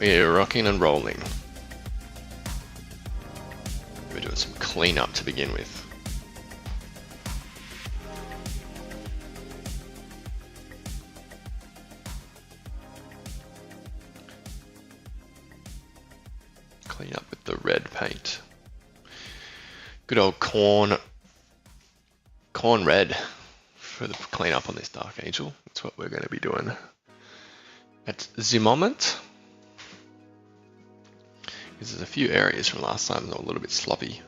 We're rocking and rolling. We're doing some cleanup to begin with. Clean up with the red paint. Good old corn red for the cleanup on this Dark Angel. That's what we're going to be doing at the moment. Because there's a few areas from last time that were a little bit sloppy.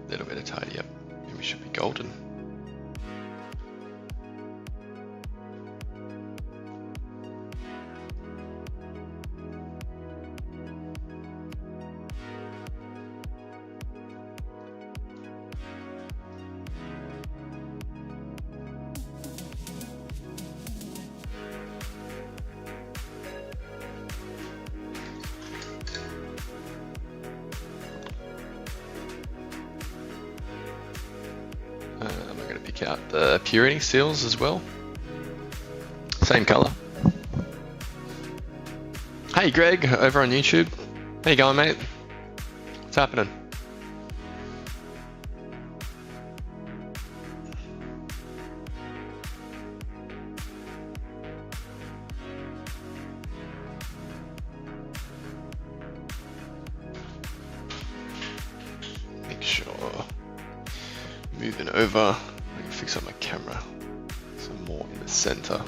A little bit of tidy up, and we should be golden. I'm going to pick out the purity seals as well. Same color. Hey Greg, over on YouTube. How you going, mate? What's happening? Make sure. Moving over. I can fix up my camera. Some more in the center.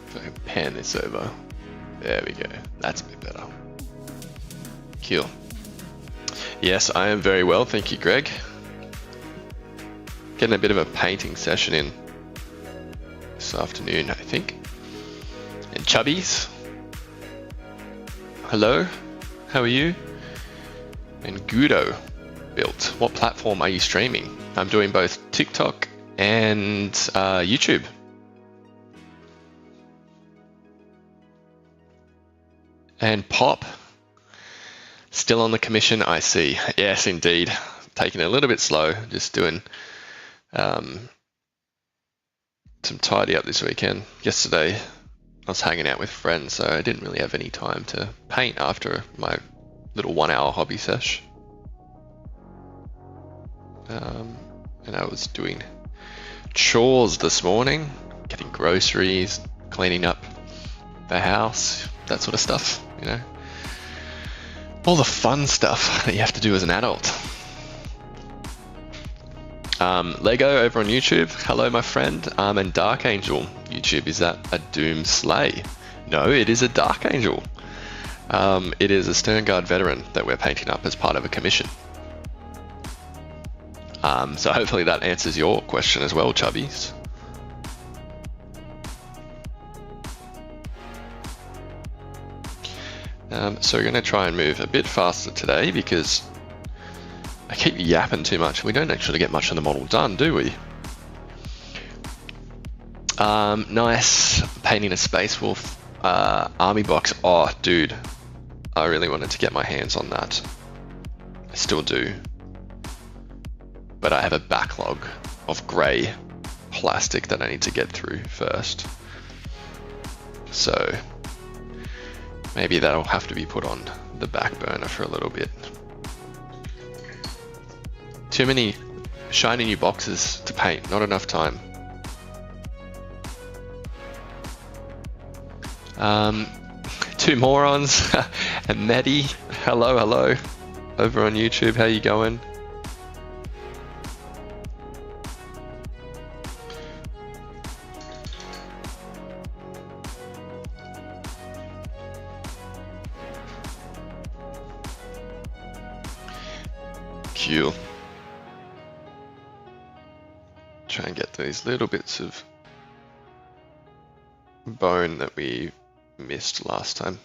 So I can pan this over. There we go. That's a bit better. Cool. Yes, I am very well, thank you, Greg. Getting a bit of a painting session in this afternoon, I think. And Chubbies. Hello, how are you? And Gudo built. What platform are you streaming? I'm doing both TikTok and YouTube. And Pop, still on the commission, I see. Yes, indeed. Taking it a little bit slow, just doing some tidy up this weekend. Yesterday, I was hanging out with friends, so I didn't really have any time to paint after my little 1 hour hobby sesh. And I was doing chores this morning, getting groceries, cleaning up the house, that sort of stuff, you know. All the fun stuff that you have to do as an adult. Lego over on YouTube. Hello, my friend. And Dark Angel YouTube. Is that a Doom Slay? No, it is a Dark Angel. It is a Sternguard veteran that we're painting up as part of a commission. So hopefully that answers your question as well, Chubbies. So we're going to try and move a bit faster today because I keep yapping too much. We don't actually get much of the model done, do we? Nice. Painting a Space Wolf army box. Oh, dude. I really wanted to get my hands on that. I still do. But I have a backlog of grey plastic that I need to get through first. So maybe that'll have to be put on the back burner for a little bit. Too many shiny new boxes to paint, not enough time. Two morons and Maddie. Hello, hello. Over on YouTube, how you going? Cool. Try and get these little bits of bone that we missed last time.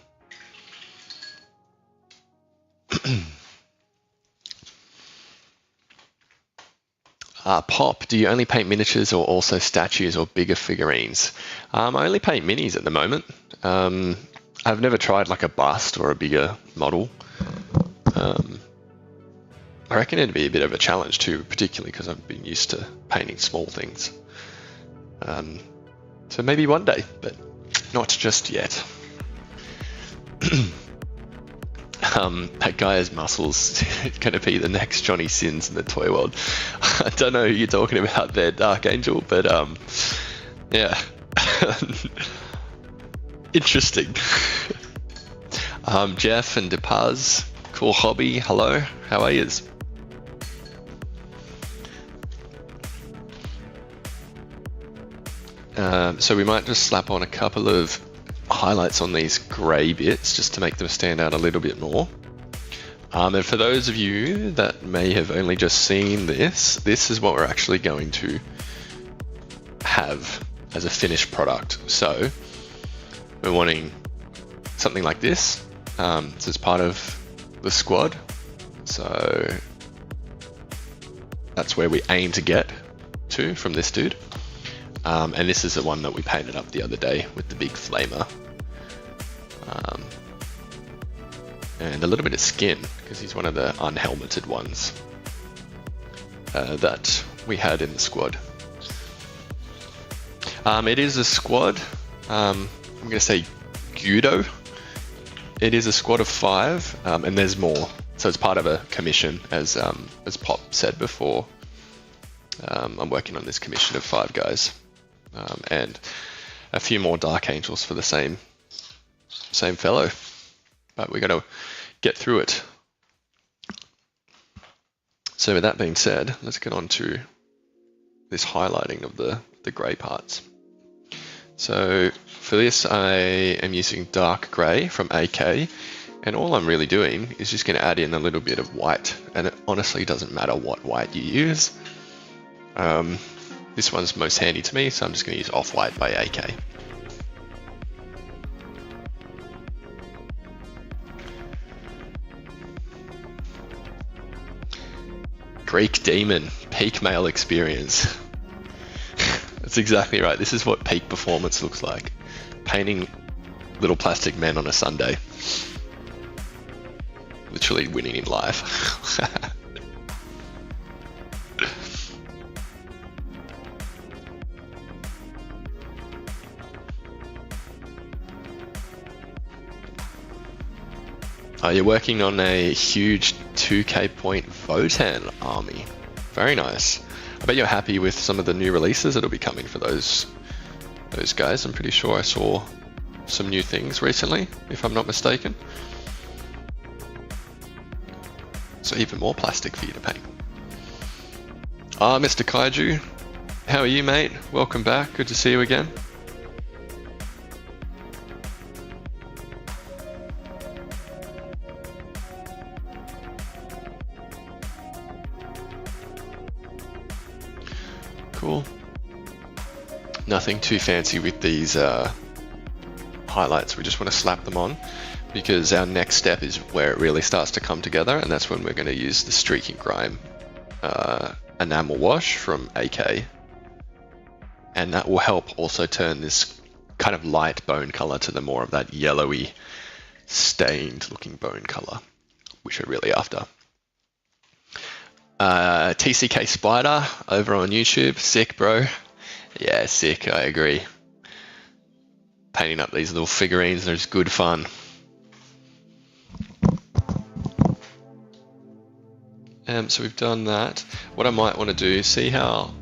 Pop, do you only paint miniatures or also statues or bigger figurines? I only paint minis at the moment. I've never tried like a bust or a bigger model. I reckon it'd be a bit of a challenge too, particularly because I've been used to painting small things. So maybe one day, but not just yet. That guy has muscles. It's going to be the next Johnny Sins in the toy world. I don't know who you're talking about there, Dark Angel, but yeah. Interesting. Jeff and Depaz, cool hobby. Hello, how are yous? So we might just slap on a couple of highlights on these grey bits just to make them stand out a little bit more. And for those of you that may have only just seen this is what we're actually going to have as a finished product. So we're wanting something like this. So it's part of the squad. So that's where we aim to get to from this dude. And this is the one that we painted up the other day with the big flamer. And a little bit of skin, because he's one of the unhelmeted ones that we had in the squad. It is a squad, I'm going to say Gudo. It is a squad of 5, and there's more. So it's part of a commission, as Pop said before. I'm working on this commission of 5 guys. And a few more Dark Angels for the same fellow, but we got to get through it. So with that being said, let's get on to this highlighting of the grey parts. So for this, I am using dark grey from AK, and all I'm really doing is just going to add in a little bit of white, and it honestly doesn't matter what white you use. This one's most handy to me, so I'm just going to use Off-White by AK. Greek Demon, peak male experience. That's exactly right. This is what peak performance looks like. Painting little plastic men on a Sunday. Literally winning in life. You're working on a huge 2k point Votan army. Very nice. I bet you're happy with some of the new releases that'll be coming for those guys. I'm pretty sure I saw some new things recently, if I'm not mistaken. So even more plastic for you to paint. Mr. Kaiju, how are you, mate? Welcome back. Good to see you again. Cool. Nothing too fancy with these highlights. We just want to slap them on because our next step is where it really starts to come together, and that's when we're going to use the Streaking Grime enamel wash from AK, and that will help also turn this kind of light bone color to the more of that yellowy stained looking bone color, which we're really after. TCK Spider over on YouTube. Sick, bro. Yeah, sick. I agree. Painting up these little figurines, they're just good fun. So we've done that. What I might want to do, see how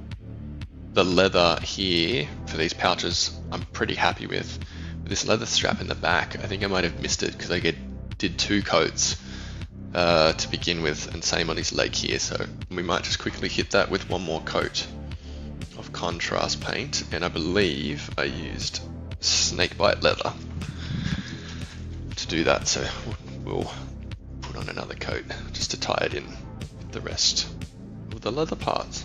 the leather here for these pouches I'm pretty happy with. This leather strap in the back, I think I might have missed it because I did 2 coats to begin with, and same on his leg here, so we might just quickly hit that with one more coat of contrast paint, and I believe I used snakebite leather to do that, so we'll put on another coat just to tie it in with the rest of the leather parts.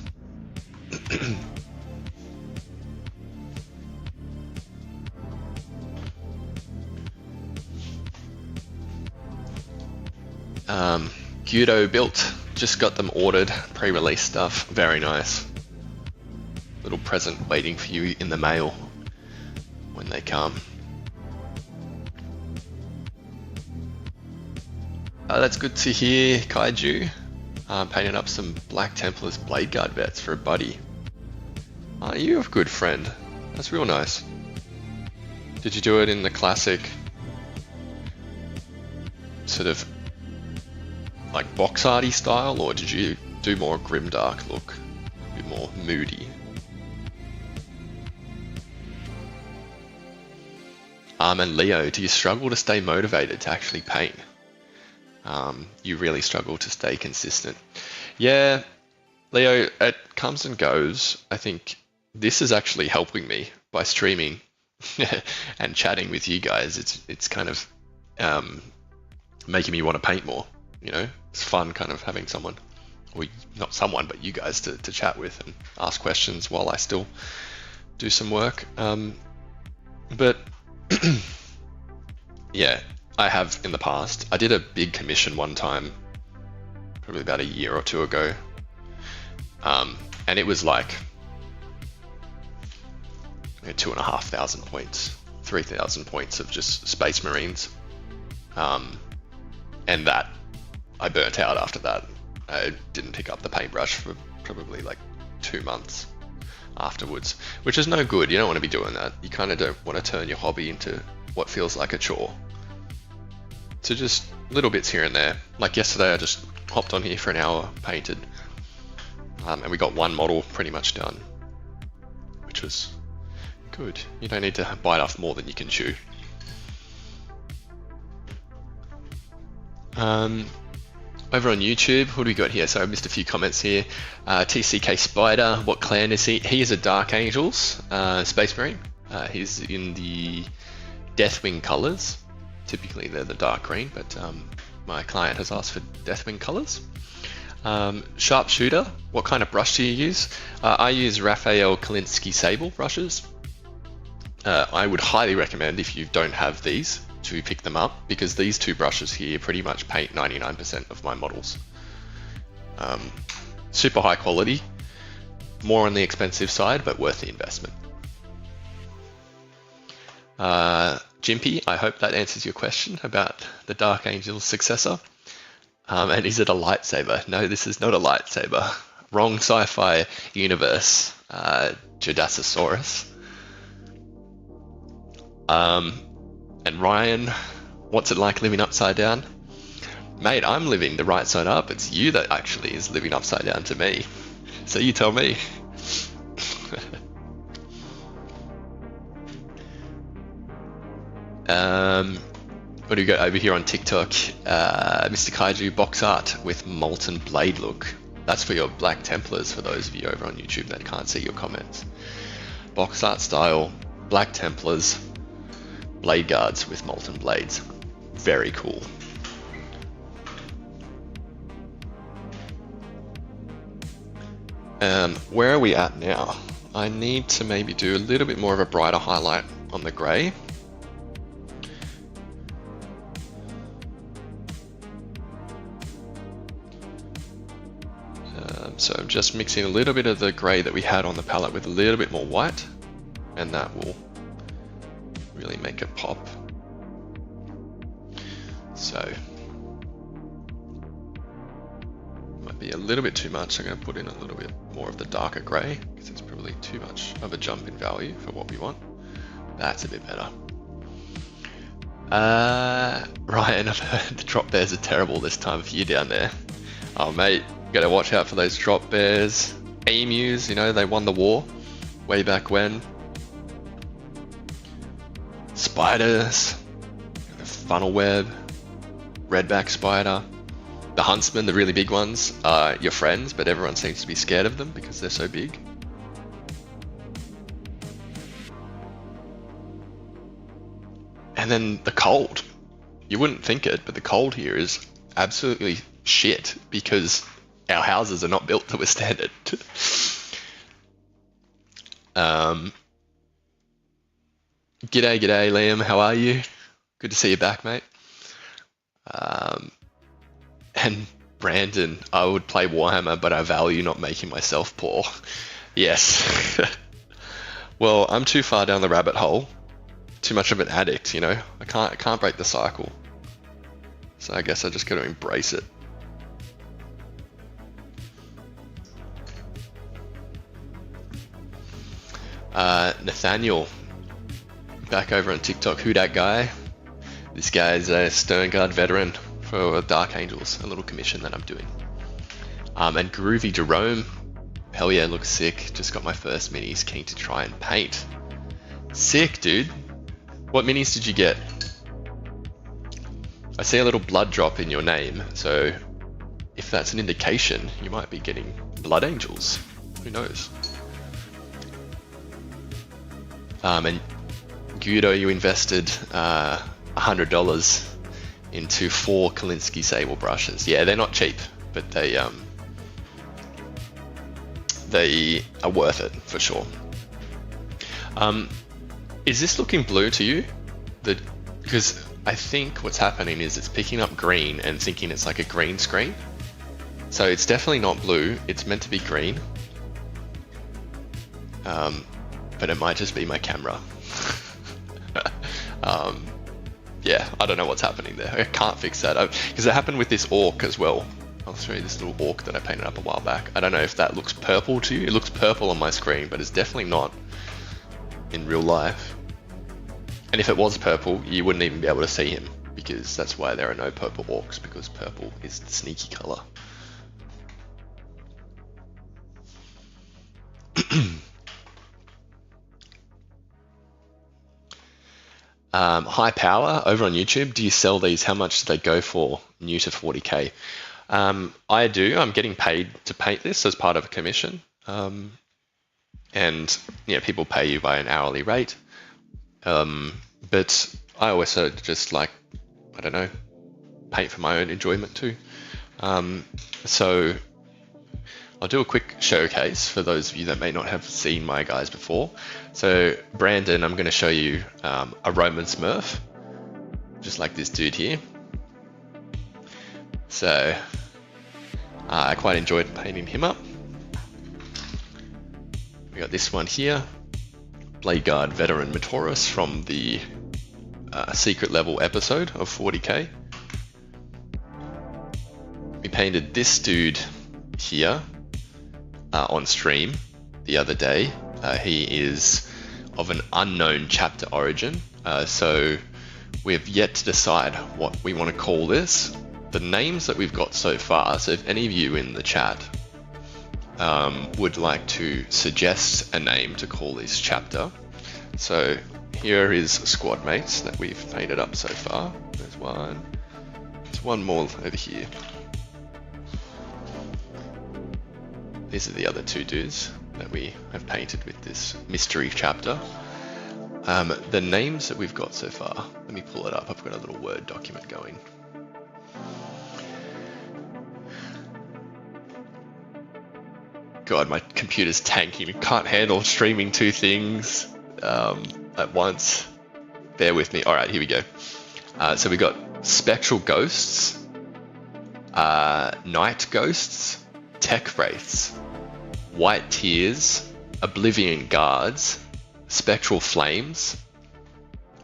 Gudo built, just got them ordered, pre-release stuff, very nice. Little present waiting for you in the mail when they come. That's good to hear, Kaiju. Painted up some Black Templars Blade Guard vets for a buddy. You're a good friend. That's real nice. Did you do it in the classic sort of like box arty style, or did you do more grimdark look, a bit more moody? And Leo, do you struggle to stay motivated to actually paint? You really struggle to stay consistent. Yeah, Leo, it comes and goes. I think this is actually helping me by streaming and chatting with you guys. It's kind of making me want to paint more. You know, it's fun kind of having someone, or not someone, but you guys to chat with and ask questions while I still do some work. But yeah, I have in the past. I did a big commission one time, probably about a year or two ago, and it was like 2,500 points, 3,000 points of just Space Marines, and that I burnt out after that. I didn't pick up the paintbrush for probably like 2 months afterwards, which is no good. You don't want to be doing that. You kind of don't want to turn your hobby into what feels like a chore. So just little bits here and there. Like yesterday, I just hopped on here for an hour, painted, and we got one model pretty much done, which was good. You don't need to bite off more than you can chew. Over on YouTube, what do we got here? So I missed a few comments here. TCK Spider, what clan is he? He is a Dark Angels Space Marine. He's in the Deathwing colors. Typically they're the dark green, but my client has asked for Deathwing colors. Sharpshooter, what kind of brush do you use? I use Raphael Kalinsky Sable brushes. I would highly recommend, if you don't have these, to pick them up, because these two brushes here pretty much paint 99% of my models. Super high quality, more on the expensive side, but worth the investment. Jimpy, I hope that answers your question about the Dark Angel's successor. And is it a lightsaber? No, this is not a lightsaber. Wrong sci-fi universe, Judassasaurus. And Ryan, what's it like living upside down? Mate, I'm living the right side up. It's you that actually is living upside down to me. So you tell me. What do we got over here on TikTok? Mr. Kaiju box art with molten blade look. That's for your Black Templars, for those of you over on YouTube that can't see your comments. Box art style, Black Templars, blade guards with molten blades. Very cool. Where are we at now? I need to maybe do a little bit more of a brighter highlight on the grey. So I'm just mixing a little bit of the grey that we had on the palette with a little bit more white, and that will really make it pop. So might be a little bit too much. I'm going to put in a little bit more of the darker grey, because it's probably too much of a jump in value for what we want. That's a bit better. Ryan, I've heard the drop bears are terrible this time of year down there. Oh mate, gotta watch out for those drop bears. Emus, you know, they won the war way back when. Spiders, the funnel web, redback spider. The huntsmen, the really big ones, are your friends, but everyone seems to be scared of them because they're so big. And then the cold. You wouldn't think it, but the cold here is absolutely shit because our houses are not built to withstand it. G'day, Liam. How are you? Good to see you back, mate. And Brandon, I would play Warhammer, but I value not making myself poor. Yes. Well, I'm too far down the rabbit hole. Too much of an addict, you know. I can't break the cycle. So I guess I just got to embrace it. Nathaniel, back over on TikTok. Who dat guy? This guy's a Sternguard veteran for Dark Angels, a little commission that I'm doing. And Groovy Jerome, hell yeah, looks sick. Just got my first minis, keen to try and paint. Sick, dude. What minis did you get? I see a little blood drop in your name, so if that's an indication, you might be getting Blood Angels. Who knows? And Guido, you invested $100 into 4 Kolinsky Sable brushes. Yeah, they're not cheap, but they are worth it for sure. Is this looking blue to you? Because I think what's happening is it's picking up green and thinking it's like a green screen. So it's definitely not blue, it's meant to be green. But it might just be my camera. Yeah, I don't know what's happening there. I can't fix that. Because it happened with this orc as well. I'll show you this little orc that I painted up a while back. I don't know if that looks purple to you. It looks purple on my screen, but it's definitely not in real life. And if it was purple, you wouldn't even be able to see him, because that's why there are no purple orcs, because purple is the sneaky color. High Power over on YouTube. Do you sell these? How much do they go for? New to 40k. I do. I'm getting paid to paint this as part of a commission. And yeah, people pay you by an hourly rate. But I also just like, I don't know, paint for my own enjoyment too. So I'll do a quick showcase for those of you that may not have seen my guys before. So Brandon, I'm going to show you a Roman Smurf, just like this dude here. So I quite enjoyed painting him up. We got this one here, Blade Guard Veteran Matoris from the secret level episode of 40k. We painted this dude here on stream the other day. He is of an unknown chapter origin, so we have yet to decide what we want to call this. The names that we've got so far, so if any of you in the chat would like to suggest a name to call this chapter, so here is squad mates that we've painted up so far. There's one. There's one more over here. These are the other two dudes that we have painted with this mystery chapter. The names that we've got so far, let me pull it up. I've got a little Word document going. God, my computer's tanking. It can't handle streaming 2 things at once. Bear with me. All right, here we go. So we got Spectral Ghosts, Night Ghosts, Tech Wraiths, White Tears, Oblivion Guards, Spectral Flames,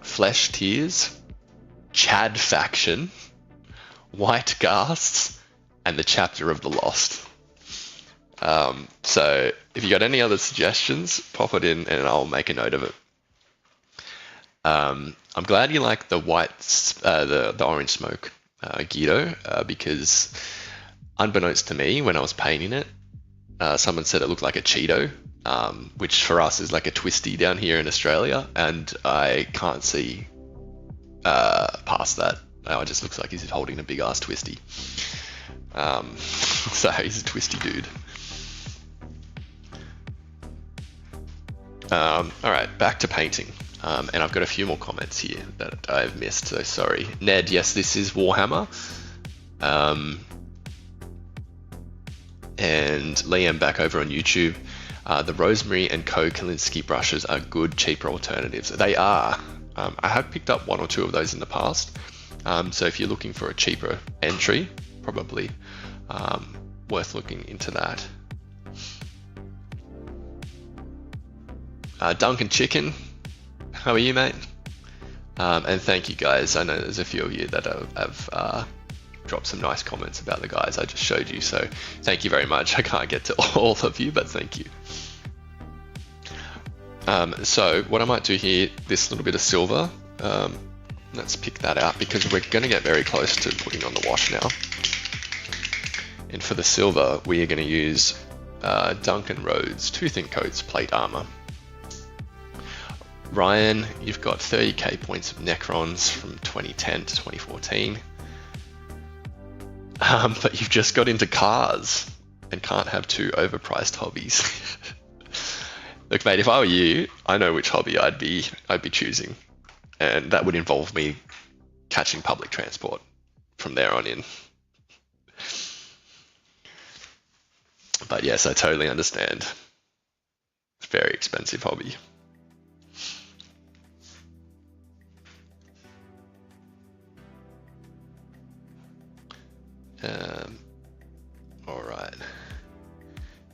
Flesh Tears, Chad Faction, White Ghasts, and the Chapter of the Lost. So if you got any other suggestions, pop it in and I'll make a note of it. I'm glad you like the the orange smoke, Guido, because unbeknownst to me, when I was painting it, someone said it looked like a Cheeto, which for us is like a twisty down here in Australia, and I can't see past that. It just looks like he's holding a big ass twisty. So he's a twisty dude. Alright, back to painting. And I've got a few more comments here that I've missed, so sorry. Ned, yes, this is Warhammer. And Liam back over on YouTube. The Rosemary and Co. Kolinsky brushes are good, cheaper alternatives. They are. I have picked up 1 or 2 of those in the past. So if you're looking for a cheaper entry, probably worth looking into that. Duncan Chicken, how are you, mate? And thank you guys. I know there's a few of you that have dropped some nice comments about the guys I just showed you, so thank you very much. I can't get to all of you, but thank you. So what I might do here, this little bit of silver, let's pick that out because we're going to get very close to putting on the wash now. And for the silver, we are going to use Duncan Rhodes 2 Thin Coats Plate Armor. Ryan, you've got 30k points of Necrons from 2010 to 2014. But you've just got into cars and can't have 2 overpriced hobbies. Look, mate, if I were you, I know which hobby I'd be choosing, and that would involve me catching public transport from there on in. But yes, I totally understand. It's a very expensive hobby. All right.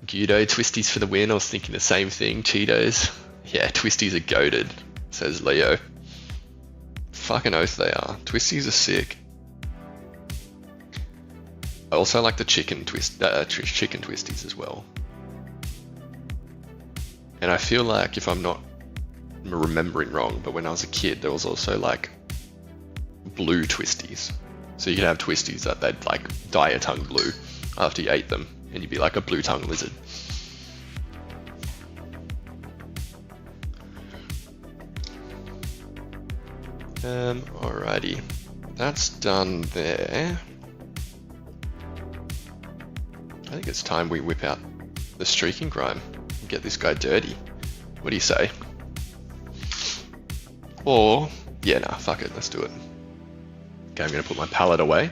Guido, Twisties for the win. I was thinking the same thing. Cheetos. Yeah, Twisties are goated, says Leo. Fucking oath they are. Twisties are sick. I also like the chicken Twisties as well. And I feel like, if I'm not remembering wrong, but when I was a kid, there was also like blue Twisties. So you could have Twisties that they'd like dye your tongue blue after you ate them, and you'd be like a blue tongue lizard. Alrighty, that's done there. I think it's time we whip out the streaking grime and get this guy dirty. What do you say? Or, yeah, nah, fuck it, let's do it. Okay, I'm going to put my palette away.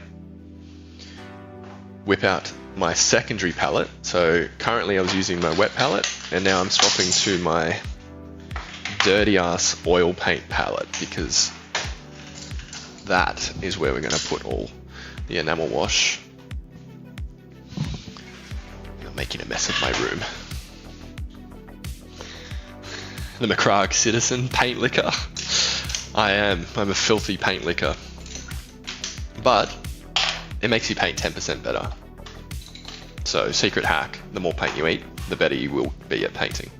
Whip out my secondary palette. So currently I was using my wet palette, and now I'm swapping to my dirty ass oil paint palette, because that is where we're going to put all the enamel wash. I'm making a mess of my room. The McCragg Citizen paint licker. I'm a filthy paint licker. But it makes you paint 10% better. So secret hack, the more paint you eat, the better you will be at painting.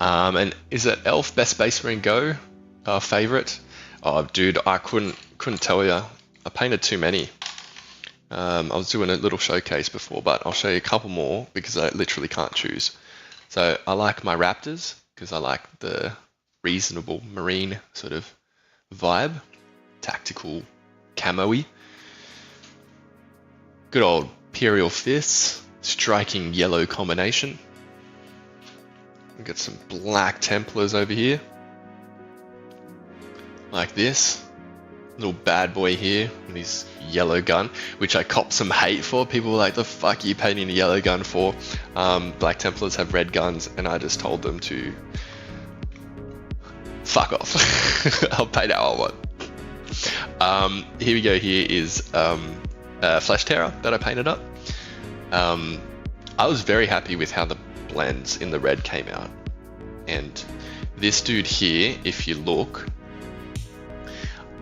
And is it Elf best Space Marine Go favorite? Oh dude, I couldn't tell you. I painted too many. I was doing a little showcase before, but I'll show you a couple more because I literally can't choose. So I like my Raptors because I like the reasonable marine sort of vibe, tactical camo-y. Good old Imperial Fists, striking yellow combination. We've got some Black Templars over here, like this little bad boy here with his yellow gun, which I copped some hate for. People were like, the fuck are you painting a yellow gun for? Black Templars have red guns, and I just told them to fuck off. I'll paint how I want. Here we go. Here is Flesh Terror that I painted up. I was very happy with how the blends in the red came out. And this dude here, if you look,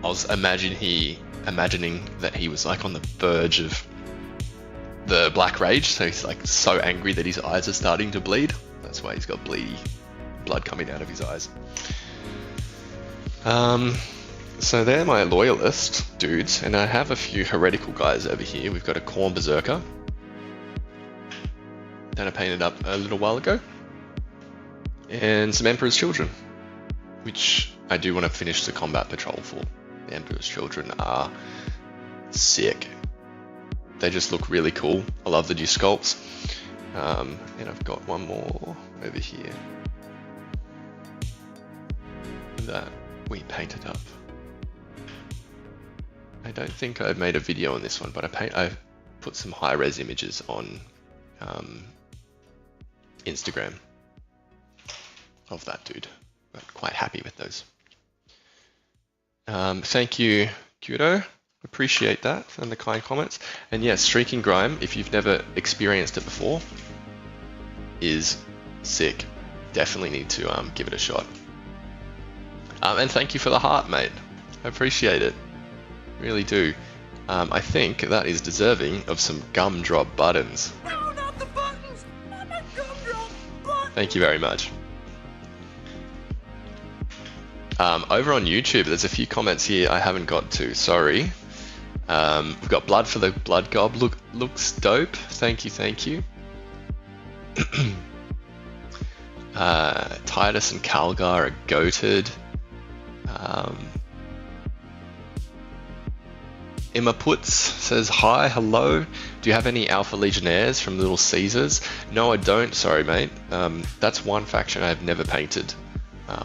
I was imagining that he was like on the verge of the Black Rage. So he's like so angry that his eyes are starting to bleed. That's why he's got bleedy blood coming out of his eyes. So they're my loyalist dudes, and I have a few heretical guys over here. We've got a Khorne Berserker that I painted up a little while ago, and some Emperor's Children, which I do want to finish the combat patrol for. The Emperor's Children are sick. They just look really cool. I love the new sculpts. And I've got one more over here that we painted up. I don't think I've made a video on this one, but I've put some high-res images on Instagram of that dude. I'm quite happy with those. Thank you, Kudo. Appreciate that and the kind comments. And yes, Streaking Grime, if you've never experienced it before, is sick. Definitely need to give it a shot. And thank you for the heart, mate. I appreciate it. Really do. I think that is deserving of some gumdrop buttons. No, not the buttons! Thank you very much. Over on YouTube, there's a few comments here I haven't got to, sorry. We've got Blood for the Blood Gob, looks dope, thank you, thank you. Titus and Calgar are goated. Emma Puts says, hi, hello. Do you have any Alpha Legionnaires from Little Caesars? No, I don't, sorry mate. That's one faction I've never painted.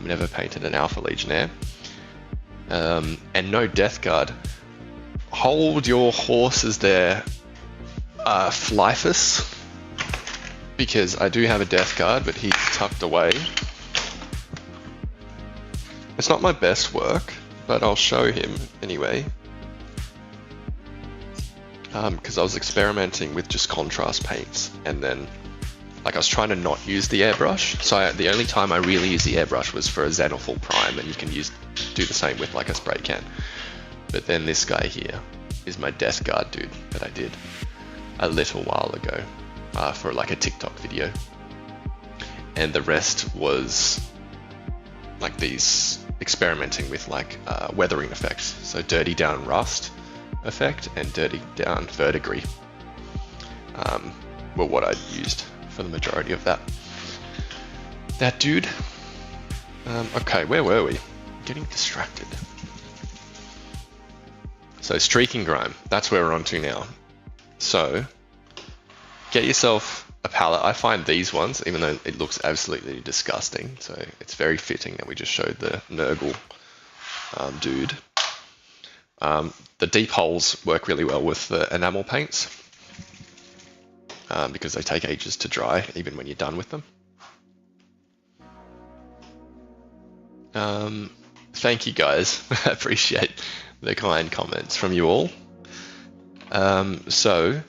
Never painted an Alpha Legionnaire. And no Death Guard. Hold your horses there, Flyphus. Because I do have a Death Guard, but he's tucked away. It's not my best work, but I'll show him anyway. Because I was experimenting with just contrast paints, and then like I was trying to not use the airbrush. So the only time I really used the airbrush was for a Xenophil Prime, and you can do the same with like a spray can. But then this guy here is my Death Guard dude that I did a little while ago for like a TikTok video. And the rest was like these experimenting with like weathering effects. So dirty down rust effect and dirty down verdigris were what I used for the majority of that dude. Okay, where were we? Getting distracted. So streaking grime, that's where we're on to now. So get yourself a palette. I find these ones, even though it looks absolutely disgusting, so it's very fitting that we just showed the Nurgle dude. The deep holes work really well with the enamel paints because they take ages to dry, even when you're done with them. Thank you guys, I appreciate the kind comments from you all. So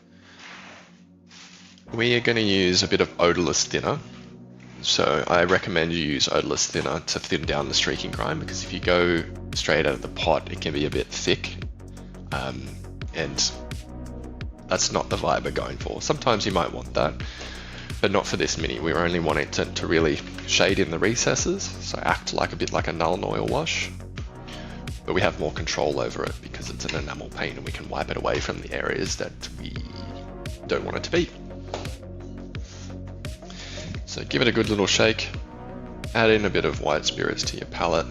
we are going to use a bit of odorless thinner. So I recommend you use odorless thinner to thin down the streaking grime, because if you go straight out of the pot, it can be a bit thick. And that's not the vibe we're going for. Sometimes you might want that, but not for this mini. We only want it to really shade in the recesses, so act like a bit like a Nuln Oil wash. But we have more control over it because it's an enamel paint, and we can wipe it away from the areas that we don't want it to be. So give it a good little shake. Add in a bit of white spirits to your palette.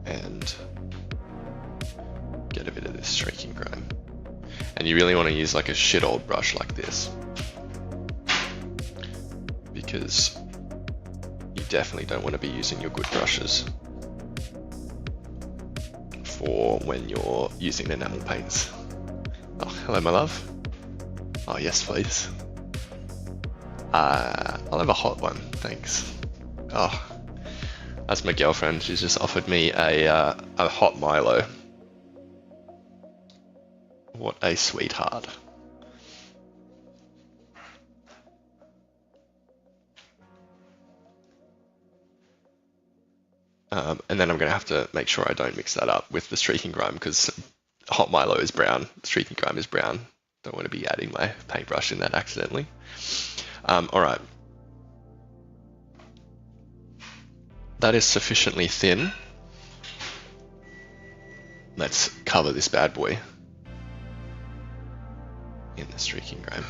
And get a bit of this streaking grime. And you really want to use like a shit old brush like this, because you definitely don't want to be using your good brushes for when you're using enamel paints. Oh, hello my love. Oh yes please. I'll have a hot one, thanks. Oh, that's my girlfriend. She's just offered me a hot Milo. What a sweetheart. And then I'm going to have to make sure I don't mix that up with the streaking grime, because hot Milo is brown, streaking grime is brown. Don't want to be adding my paintbrush in that accidentally. All right. That is sufficiently thin. Let's cover this bad boy in the streaking grime.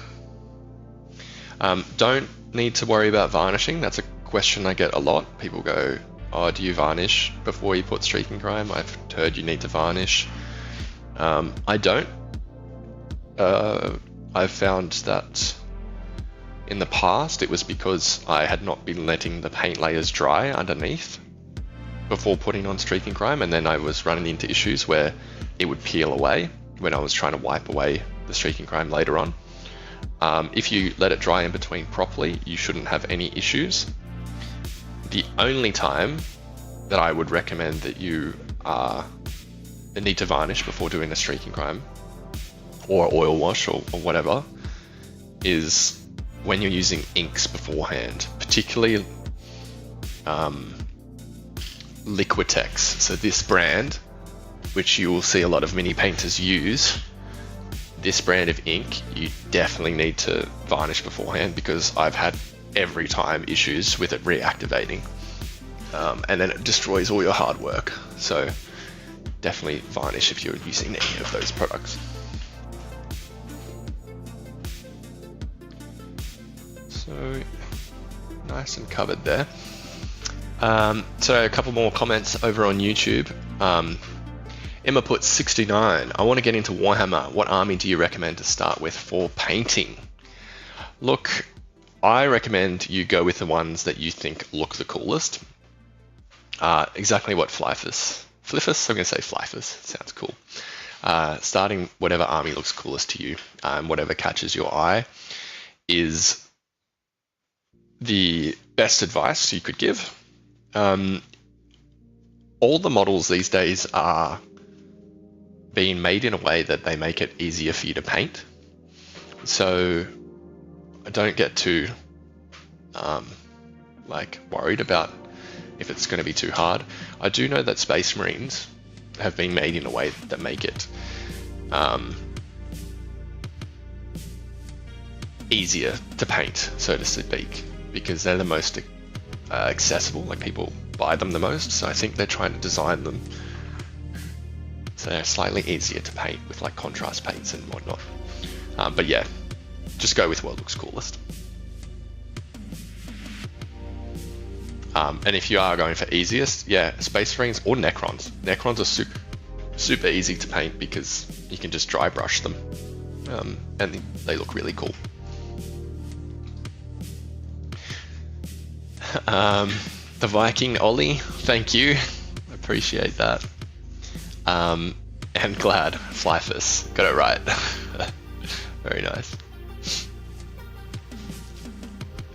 Don't need to worry about varnishing. That's a question I get a lot. People go, oh, do you varnish before you put streaking grime? I've heard you need to varnish. I don't. I've found that in the past it was because I had not been letting the paint layers dry underneath before putting on streaking grime, and then I was running into issues where it would peel away when I was trying to wipe away the streaking grime later on. If you let it dry in between properly, you shouldn't have any issues. The only time that I would recommend that you need to varnish before doing a streaking grime or oil wash or whatever is when you're using inks beforehand, particularly Liquitex. So this brand, which you will see a lot of mini painters use, this brand of ink, you definitely need to varnish beforehand, because I've had every time issues with it reactivating, and then it destroys all your hard work. So definitely varnish if you're using any of those products. So nice and covered there. So a couple more comments over on YouTube. Emma puts 69. I want to get into Warhammer. What army do you recommend to start with for painting? Look, I recommend you go with the ones that you think look the coolest. Exactly what Fliffus, I'm going to say Fliffus, sounds cool. Starting whatever army looks coolest to you, whatever catches your eye, is the best advice you could give. All the models these days are being made in a way that they make it easier for you to paint. So don't get too worried about if it's going to be too hard. I do know that Space Marines have been made in a way that make it easier to paint, so to speak, because they're the most accessible, like people buy them the most. So I think they're trying to design them so they're slightly easier to paint with like contrast paints and whatnot. But yeah, just go with what looks coolest. And if you are going for easiest, yeah, Space Marines or Necrons. Necrons are super easy to paint because you can just dry brush them, and they look really cool. The Viking Ollie, thank you, appreciate that. And glad Flyfus got it right. Very nice.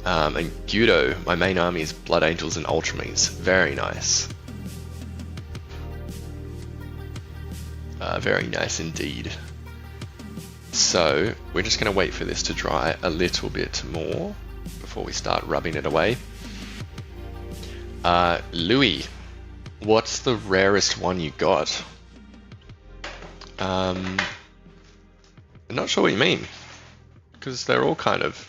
And Gudo, my main army is Blood Angels and Ultramarines. Very nice. Very nice indeed. So we're just going to wait for this to dry a little bit more before we start rubbing it away. Louis, what's the rarest one you got? I'm not sure what you mean, because they're all kind of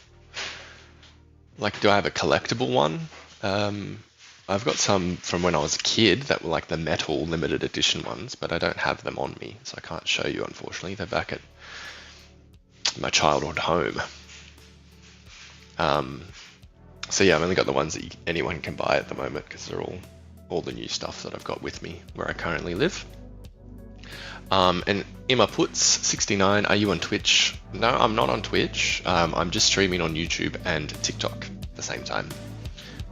like, do I have a collectible one? I've got some from when I was a kid that were like the metal limited edition ones, but I don't have them on me, so I can't show you, unfortunately. They're back at my childhood home. So yeah, I've only got the ones that anyone can buy at the moment, because they're all the new stuff that I've got with me where I currently live. And Emma puts 69, are you on Twitch? No, I'm not on Twitch. I'm just streaming on YouTube and TikTok at the same time.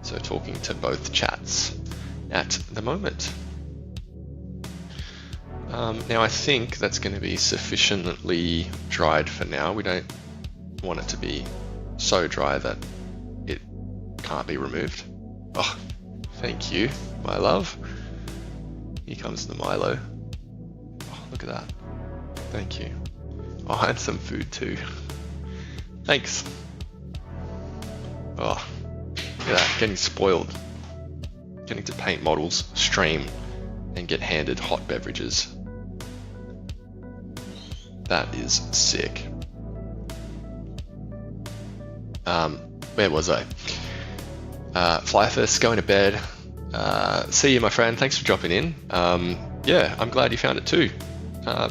So talking to both chats at the moment. Now I think that's going to be sufficiently dried for now. We don't want it to be so dry that it can't be removed. Oh, thank you, my love. Here comes the Milo. Oh, look at that. Thank you. Oh, and some food too. Thanks. Oh, look at that, getting spoiled. Getting to paint models, stream, and get handed hot beverages. That is sick. Where was I? Flyfist, going to bed. See you, my friend. Thanks for dropping in. Yeah, I'm glad you found it too.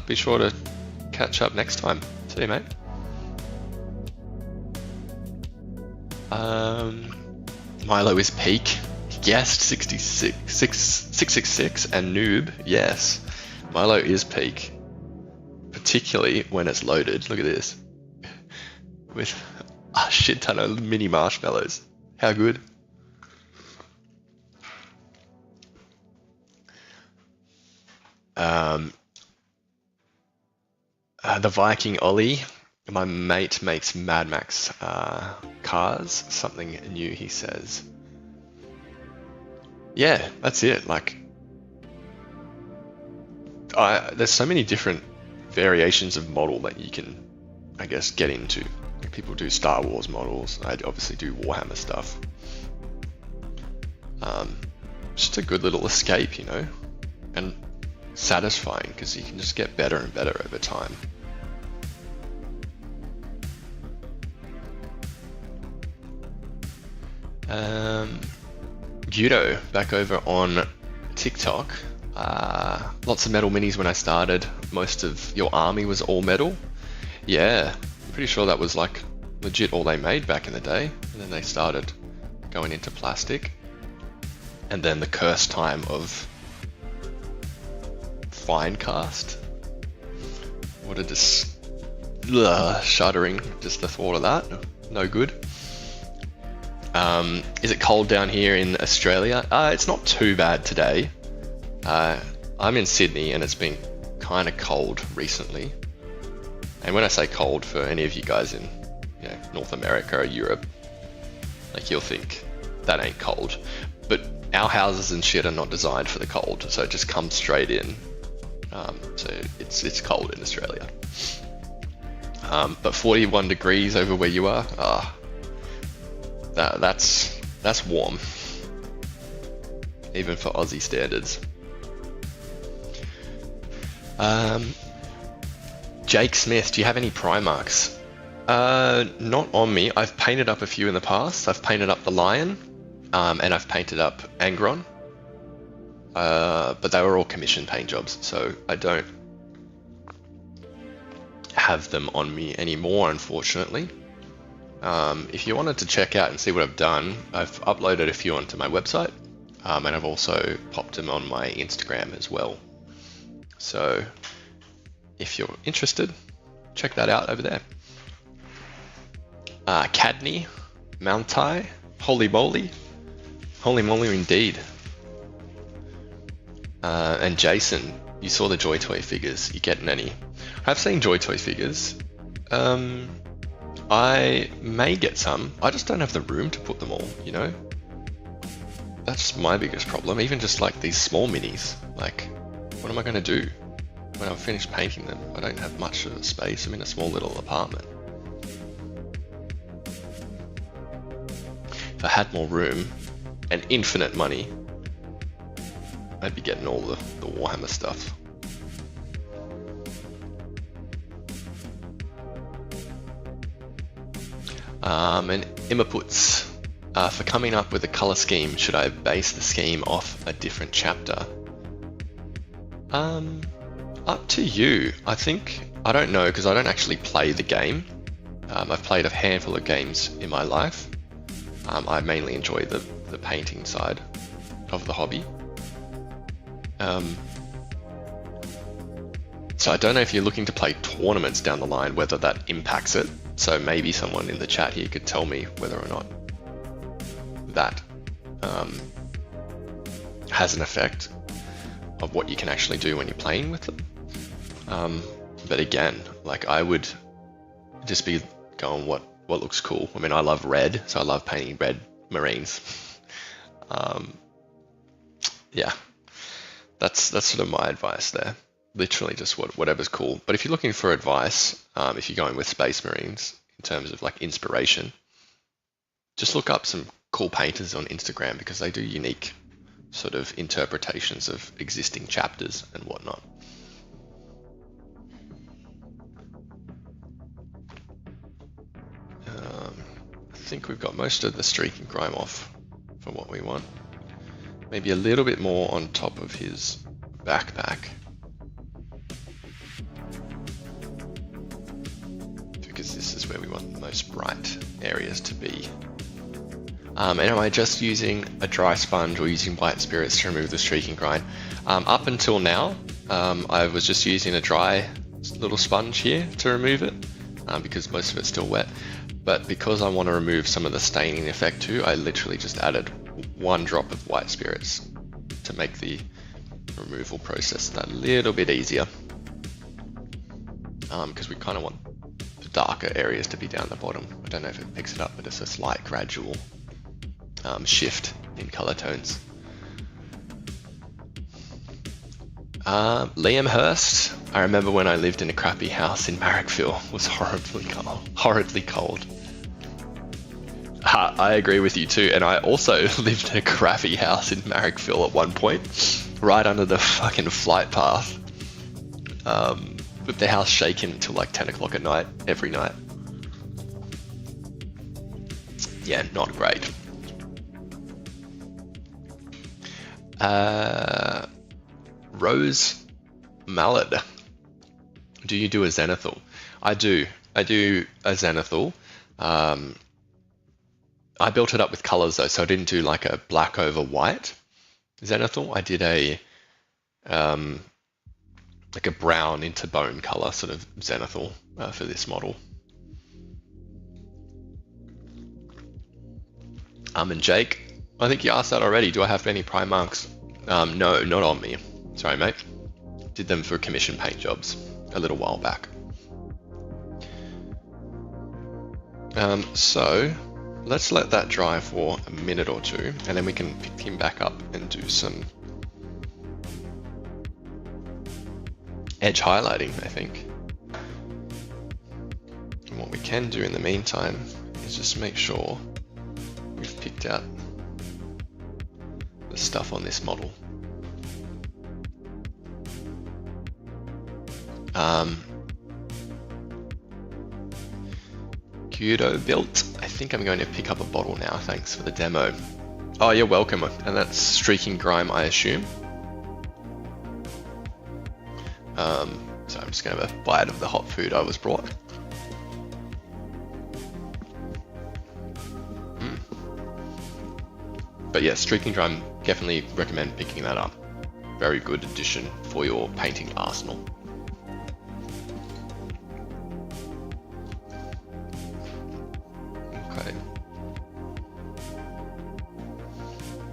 Be sure to catch up next time. See you, mate. Milo is peak. Guessed 666 and noob. Yes, Milo is peak. Particularly when it's loaded. Look at this. With a shit ton of mini marshmallows. How good. The Viking Ollie. My mate makes Mad Max cars. Something new, he says. Yeah, that's it. Like, there's so many different variations of model that you can, I guess, get into. Like, people do Star Wars models. I obviously do Warhammer stuff. Just a good little escape, you know, and satisfying because you can just get better and better over time. Judo, back over on TikTok. Lots of metal minis when I started. Most of your army was all metal. Yeah, I'm pretty sure that was like legit all they made back in the day. And then they started going into plastic. And then the cursed time of fine cast. What a shuddering, just the thought of that. No good. Is it cold down here in Australia? It's not too bad today. I'm in Sydney and it's been kind of cold recently. And when I say cold, for any of you guys in North America or Europe, like you'll think that ain't cold. But our houses and shit are not designed for the cold, so it just comes straight in. So it's cold in Australia. But 41 degrees over where you are, that's warm, even for Aussie standards. Jake Smith, do you have any Primarchs? Not on me. I've painted up a few in the past. I've painted up the Lion, and I've painted up Angron. But they were all commission paint jobs, so I don't have them on me anymore, unfortunately. If you wanted to check out and see what I've done, I've uploaded a few onto my website, and I've also popped them on my Instagram as well. So if you're interested, check that out over there. Cadney, Mountai, holy moly indeed. And Jason, you saw the Joy Toy figures. You getting any? I've seen Joy Toy figures. I may get some. I just don't have the room to put them all, you know? That's my biggest problem. Even just like these small minis. Like, what am I going to do when I've finished painting them? I don't have much of a space. I'm in a small little apartment. If I had more room and infinite money, I'd be getting all the Warhammer stuff. And Emma puts, for coming up with a color scheme, should I base the scheme off a different chapter? Up to you. I think, I don't know, because I don't actually play the game. I've played a handful of games in my life. I mainly enjoy the painting side of the hobby. So I don't know if you're looking to play tournaments down the line, whether that impacts it. So maybe someone in the chat here could tell me whether or not that has an effect of what you can actually do when you're playing with them. But again, like I would just be going what looks cool. I mean, I love red, so I love painting red Marines. Yeah, that's sort of my advice there. Literally just whatever's cool. But if you're looking for advice, if you're going with Space Marines in terms of like inspiration, just look up some cool painters on Instagram because they do unique sort of interpretations of existing chapters and whatnot. I think we've got most of the streak and grime off for what we want. Maybe a little bit more on top of his backpack. Because this is where we want the most bright areas to be. And am I just using a dry sponge or using white spirits to remove the streak and grime? Up until now, I was just using a dry little sponge here to remove it, because most of it's still wet. But because I want to remove some of the staining effect too, I literally just added 1 drop of white spirits to make the removal process a little bit easier. Because we kind of want the darker areas to be down the bottom. I don't know if it picks it up, but it's a slight gradual shift in color tones. Liam Hurst, I remember when I lived in a crappy house in Marrickville. It was horridly cold. I agree with you too, and I also lived in a crappy house in Marrickville at one point, right under the fucking flight path, with the house shaking until like 10 o'clock at night, every night. Yeah, not great. Rose Mallard. Do you do a zenithal? I do. I do a zenithal. I built it up with colors though, so I didn't do like a black over white zenithal. I did a like a brown into bone color sort of zenithal for this model. And Jake, I think you asked that already. Do I have any prime marks? No, not on me. Sorry, mate. Did them for commission paint jobs a little while back. So let's let that dry for a minute or two, and then we can pick him back up and do some edge highlighting, I think. And what we can do in the meantime is just make sure we've picked out the stuff on this model. Kudo built. I think I'm going to pick up a bottle now. Thanks for the demo. Oh, you're welcome. And that's streaking grime, I assume. So I'm just going to have a bite of the hot food I was brought. But yeah, streaking grime, definitely recommend picking that up. Very good addition for your painting arsenal. Okay.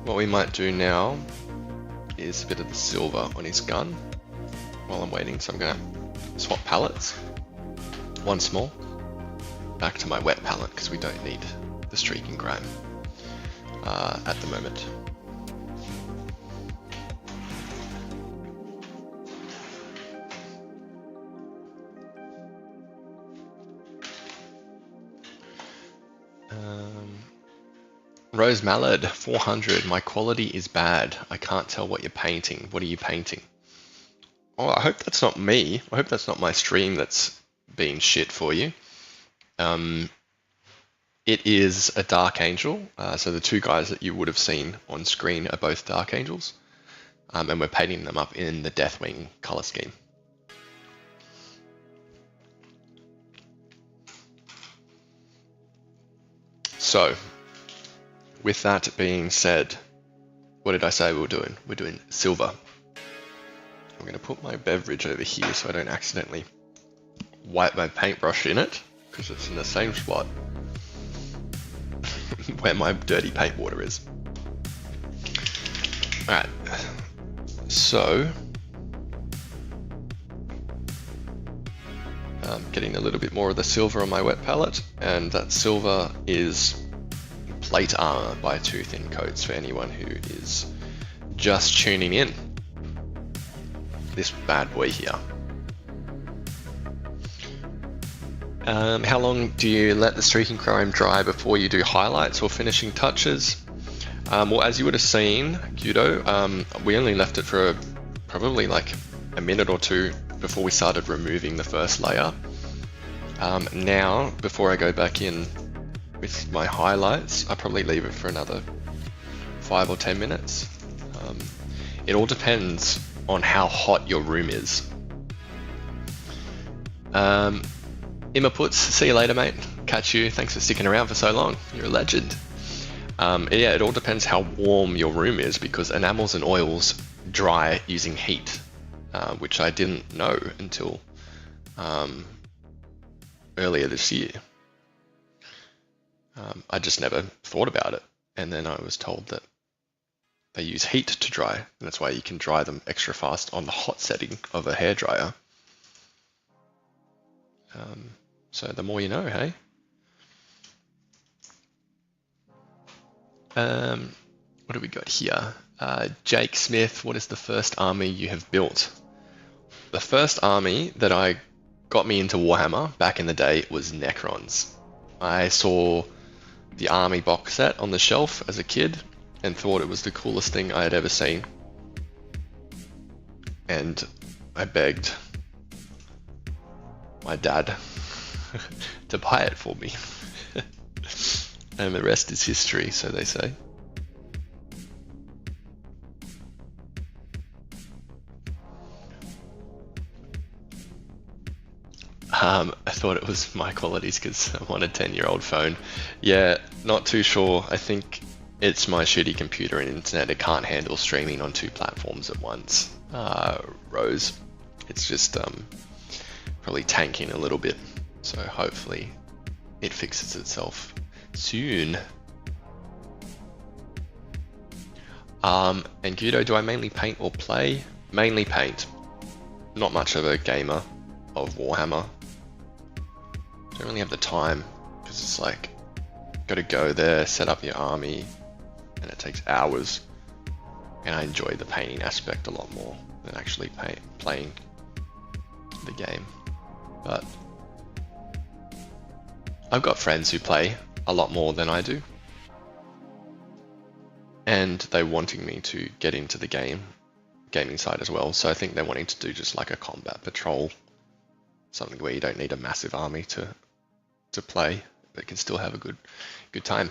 What we might do now is a bit of the silver on his gun while I'm waiting. So I'm going to swap palettes once more back to my wet palette because we don't need the streaking grime at the moment. Rose Mallard, 400. My quality is bad. I can't tell what you're painting. What are you painting? Oh, I hope that's not me. I hope that's not my stream that's being shit for you. It is a Dark Angel. So the two guys that you would have seen on screen are both Dark Angels. And we're painting them up in the Deathwing color scheme. So, with that being said, what did I say we were doing? We're doing silver. I'm going to put my beverage over here so I don't accidentally wipe my paintbrush in it, because it's in the same spot where my dirty paint water is. Alright, so I'm getting a little bit more of the silver on my wet palette, and that silver is plate armor by Two Thin Coats for anyone who is just tuning in. This bad boy here. How long do you let the streaking grime dry before you do highlights or finishing touches? Well, as you would have seen, Kudo, we only left it for probably like a minute or two before we started removing the first layer. Now, before I go back in with my highlights, I probably leave it for another 5 or 10 minutes. It all depends on how hot your room is. Imma puts, see you later, mate. Catch you. Thanks for sticking around for so long. You're a legend. Yeah, it all depends how warm your room is, because enamels and oils dry using heat, which I didn't know until earlier this year. I just never thought about it, and then I was told that they use heat to dry, and that's why you can dry them extra fast on the hot setting of a hairdryer. So the more you know, hey? What do we got here? Jake Smith, what is the first army you have built? The first army that got me into Warhammer back in the day was Necrons. I saw the army box set on the shelf as a kid and thought it was the coolest thing I had ever seen. And I begged my dad to buy it for me. And the rest is history, so they say. I thought it was my qualities because I'm on a 10-year-old phone. Yeah, not too sure. I think it's my shitty computer and internet. It can't handle streaming on 2 platforms at once. Rose, it's just probably tanking a little bit. So hopefully it fixes itself soon. And Guido, do I mainly paint or play? Mainly paint. Not much of a gamer of Warhammer. Don't really have the time because it's like, got to go there, set up your army, and it takes hours. And I enjoy the painting aspect a lot more than actually playing the game. But I've got friends who play a lot more than I do. And they're wanting me to get into the gaming side as well. So I think they're wanting to do just like a combat patrol, something where you don't need a massive army to play, but can still have a good time.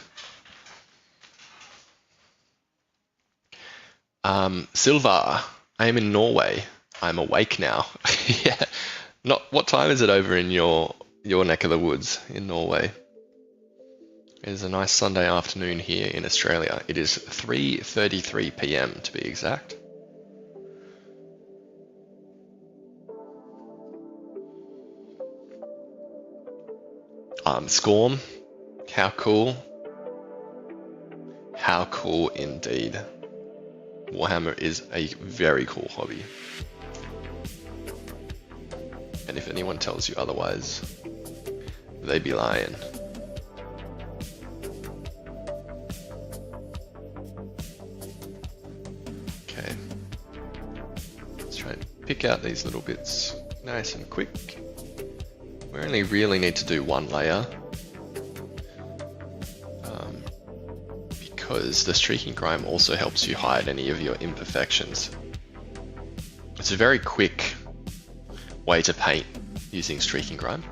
Silva, I am in Norway. I'm awake now. Yeah. What time is it over in your neck of the woods in Norway? It is a nice Sunday afternoon here in Australia. It is 3:33 p.m. to be exact. Scorn, how cool. How cool indeed. Warhammer is a very cool hobby. And if anyone tells you otherwise, they be lying. Okay. Let's try and pick out these little bits nice and quick. We only really need to do 1 layer. Because the streaking grime also helps you hide any of your imperfections. It's a very quick way to paint using streaking grime.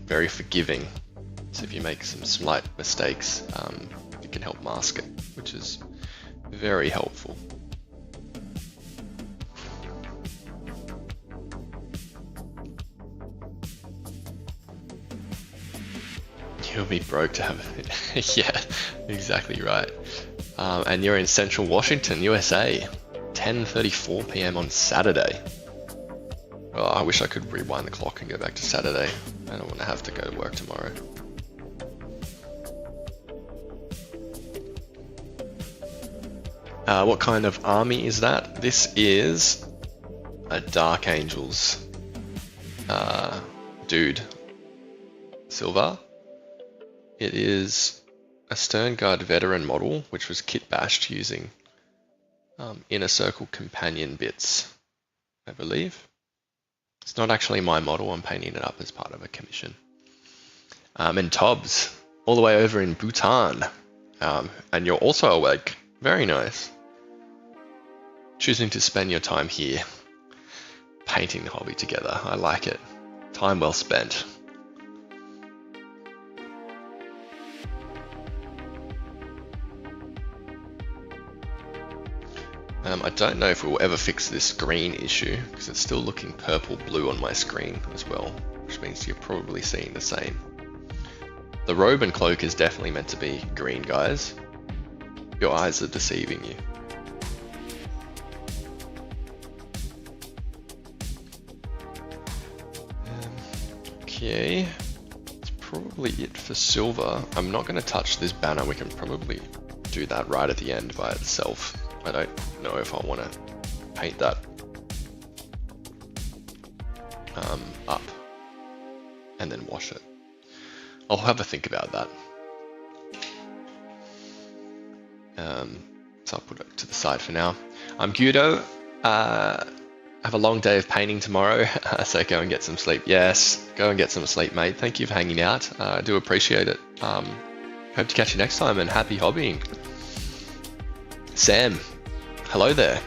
Very forgiving. So if you make some slight mistakes, it can help mask it, which is very helpful. You'll be broke to have it. Yeah, exactly right. And you're in Central Washington, USA, 10:34 p.m. on Saturday. Oh, I wish I could rewind the clock and go back to Saturday. I don't want to have to go to work tomorrow. What kind of army is that? This is a Dark Angels dude. Silver. It is a Stern Guard veteran model, which was kit bashed using Inner Circle companion bits, I believe. It's not actually my model, I'm painting it up as part of a commission. And Tobbs, all the way over in Bhutan. And you're also awake. Very nice. Choosing to spend your time here, painting the hobby together. I like it. Time well spent. I don't know if we'll ever fix this green issue because it's still looking purple-blue on my screen as well, which means you're probably seeing the same. The robe and cloak is definitely meant to be green, guys. Your eyes are deceiving you. Okay, that's probably it for silver. I'm not going to touch this banner. We can probably do that right at the end by itself. I don't know if I want to paint that up and then wash it. I'll have a think about that. So I'll put it to the side for now. I'm Guido. I have a long day of painting tomorrow, so go and get some sleep. Yes, go and get some sleep, mate. Thank you for hanging out. I do appreciate it. Hope to catch you next time, and happy hobbying. Sam, hello there.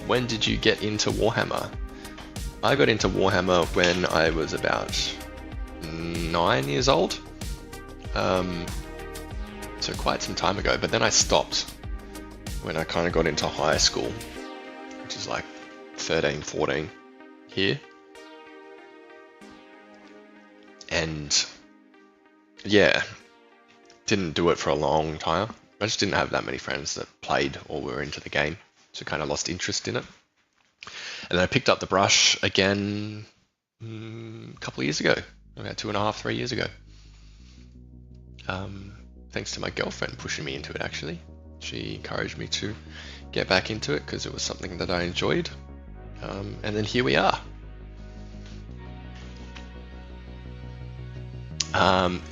When did you get into Warhammer? I got into Warhammer when I was about 9 years old. So quite some time ago, but then I stopped when I kind of got into high school, which is like 13, 14 here. And yeah, didn't do it for a long time. I just didn't have that many friends that played or were into the game, so kind of lost interest in it. And then I picked up the brush again a couple of years ago, about 2.5, 3 years ago. Thanks to my girlfriend pushing me into it, actually. She encouraged me to get back into it because it was something that I enjoyed. And then here we are.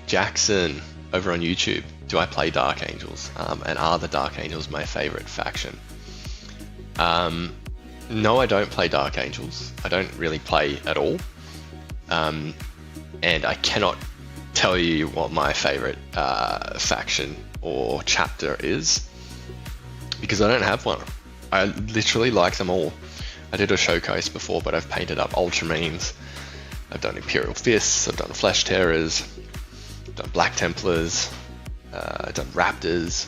Jackson over on YouTube, do I play Dark Angels? And are the Dark Angels my favorite faction? No, I don't play Dark Angels. I don't really play at all. And I cannot tell you what my favorite faction or chapter is because I don't have one. I literally like them all. I did a showcase before, but I've painted up Ultramarines. I've done Imperial Fists, I've done Flesh Terrors, I've done Black Templars, I've done Raptors,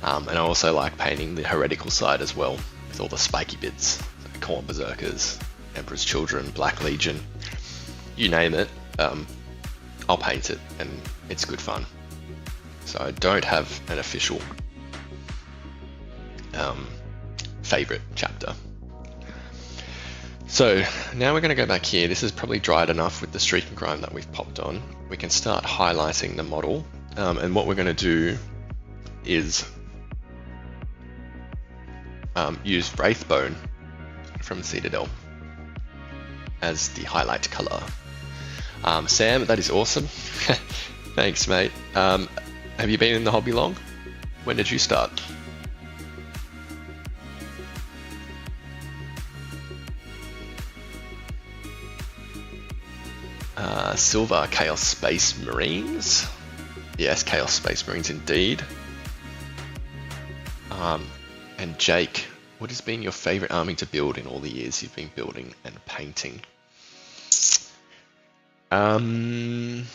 and I also like painting the heretical side as well, with all the spiky bits, like Khorne Berserkers, Emperor's Children, Black Legion, you name it, I'll paint it, and it's good fun. So I don't have an official favorite chapter. So now we're going to go back here. This is probably dried enough with the streak and grime that we've popped on. We can start highlighting the model. And what we're going to do is use Wraithbone from Citadel as the highlight color. Sam, that is awesome. Thanks, mate. Have you been in the hobby long? When did you start? Silver Chaos Space Marines. Yes, Chaos Space Marines indeed. And Jake, what has been your favorite army to build in all the years you've been building and painting? I'm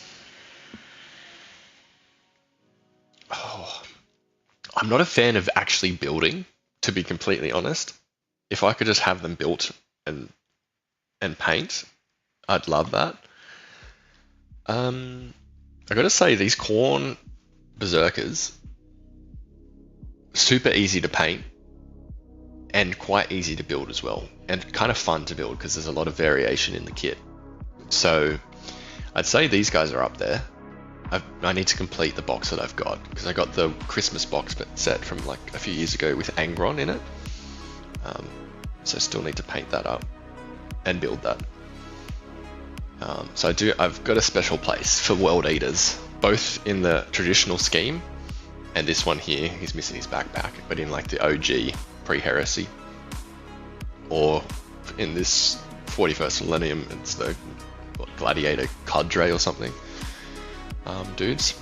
not a fan of actually building, to be completely honest. If I could just have them built and paint, I'd love that. I gotta say, these Khorne Berserkers, super easy to paint and quite easy to build as well, and kind of fun to build because there's a lot of variation in the kit. So I'd say these guys are up there. I need to complete the box that I've got because I got the Christmas box set from like a few years ago with Angron in it. So I still need to paint that up and build that. So I've got a special place for World Eaters, both in the traditional scheme and this one here. He's missing his backpack, but in like the OG pre-heresy, or in this 41st millennium, it's the Gladiator Cadre or something. Dudes.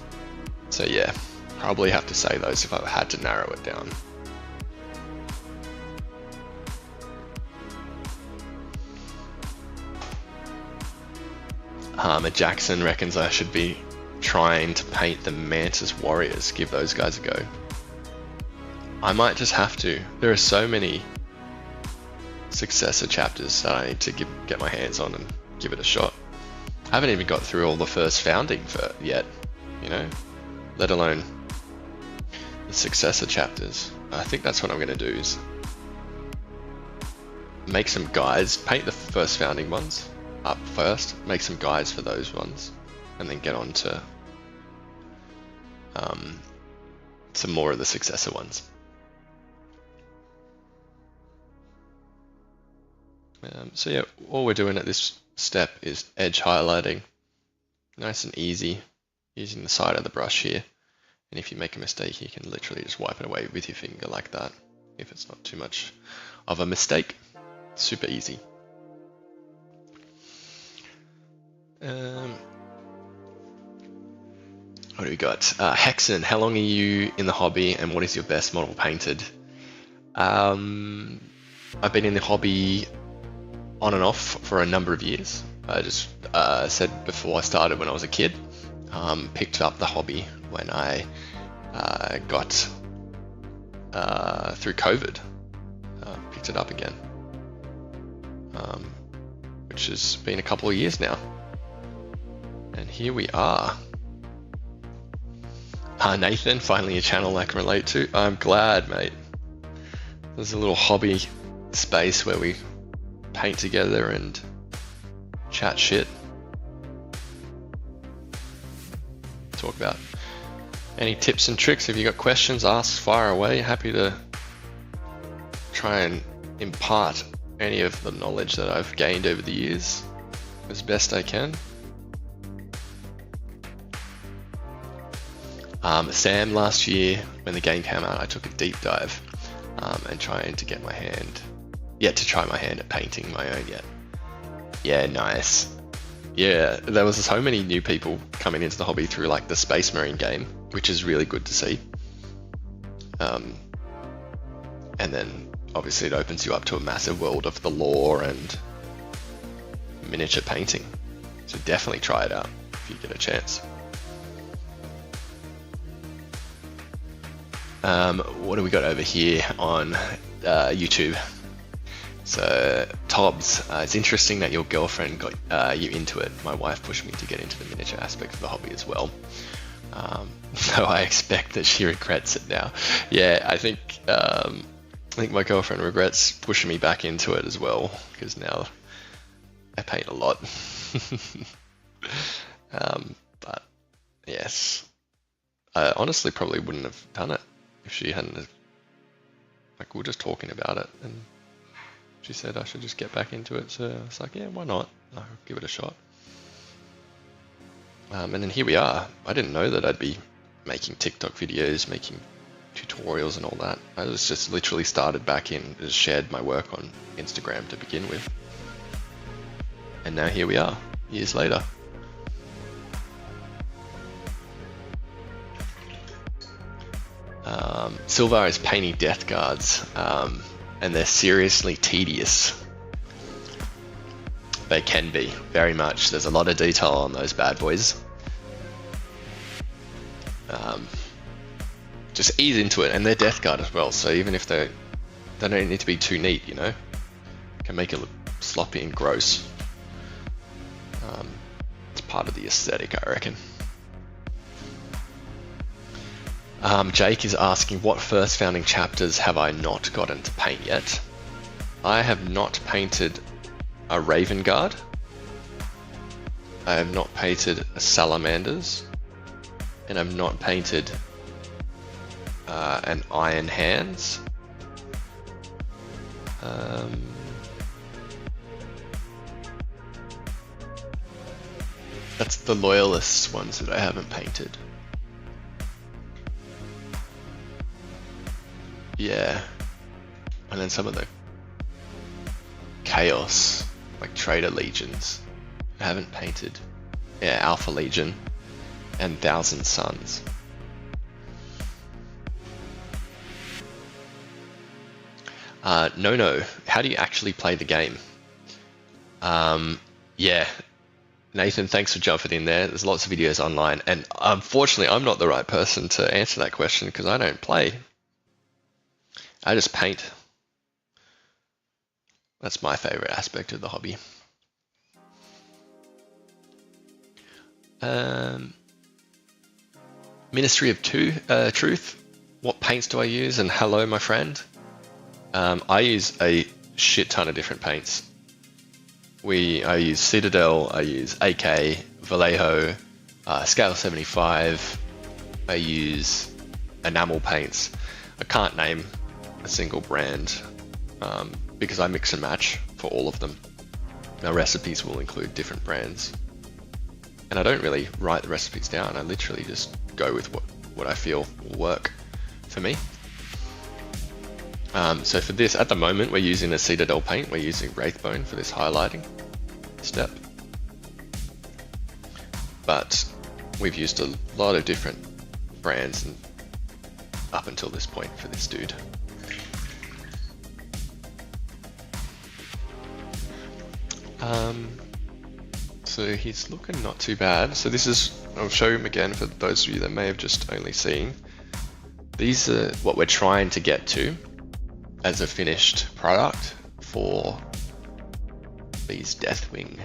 So yeah, probably have to say those if I had to narrow it down. Jackson reckons I should be trying to paint the Mantis Warriors, give those guys a go. I might just have to. There are so many successor chapters that I need to get my hands on and give it a shot. I haven't even got through all the first founding yet, you know, let alone the successor chapters. I think that's what I'm going to do is make some guides, paint the first founding ones up first, make some guides for those ones, and then get on to some more of the successor ones. So yeah, all we're doing at this step is edge highlighting, nice and easy, using the side of the brush here. And if you make a mistake, you can literally just wipe it away with your finger like that, if it's not too much of a mistake. Super easy. What do we got? Hexen, how long are you in the hobby and what is your best model painted? I've been in the hobby on and off for a number of years. I just said before I started when I was a kid. Picked up the hobby when I got through COVID. Picked it up again. which has been a couple of years now. And here we are. Nathan, finally a channel I can relate to. I'm glad, mate. There's a little hobby space where we paint together and chat shit. Talk about any tips and tricks. If you got questions, ask, fire away. Happy to try and impart any of the knowledge that I've gained over the years as best I can. Sam, last year when the game came out, I took a deep dive and trying to get my hand, to try my hand at painting my own yet. Yeah, nice. Yeah, there was so many new people coming into the hobby through like the Space Marine game, which is really good to see. And then obviously it opens you up to a massive world of the lore and miniature painting. So definitely try it out if you get a chance. What do we got over here on YouTube? So Tobbs, it's interesting that your girlfriend got you into it. My wife pushed me to get into the miniature aspect of the hobby as well. So I expect that she regrets it now. Yeah, I think my girlfriend regrets pushing me back into it as well, because now I paint a lot. But yes, I honestly probably wouldn't have done it if she hadn't. Like, we were just talking about it, and she said I should just get back into it. So I was like, yeah, why not? I'll give it a shot. And then here we are. I didn't know that I'd be making TikTok videos, making tutorials and all that. I was just literally started back in, just shared my work on Instagram to begin with. And now here we are, years later. Silvar is painting death guards, and they're seriously tedious. They can be, very much. There's a lot of detail on those bad boys. Just ease into it, and they're death guard as well, so even if they don't need to be too neat, you know? Can make it look sloppy and gross. It's part of the aesthetic, I reckon. Jake is asking, what first founding chapters have I not gotten to paint yet? I have not painted a Raven Guard. I have not painted a Salamanders. And I've not painted an Iron Hands. That's the Loyalists ones that I haven't painted. Yeah, and then some of the Chaos, like Trader Legions, I haven't painted. Yeah, Alpha Legion and Thousand Suns. No, how do you actually play the game? Yeah, Nathan, thanks for jumping in there. There's lots of videos online, and unfortunately I'm not the right person to answer that question because I don't play. I just paint. That's my favorite aspect of the hobby. Ministry of Truth. What paints do I use? And hello, my friend. I use a shit ton of different paints. I use Citadel, I use AK, Vallejo, Scale 75. I use enamel paints. I can't name a single brand because I mix and match for all of them. Our recipes will include different brands, and I don't really write the recipes down. I literally just go with what I feel will work for me. So for this, at the moment, we're using a Citadel paint. We're using Wraithbone for this highlighting step, but we've used a lot of different brands up until this point for this dude. So he's looking not too bad. So this is, I'll show him again for those of you that may have just only seen. These are what we're trying to get to as a finished product for these Deathwing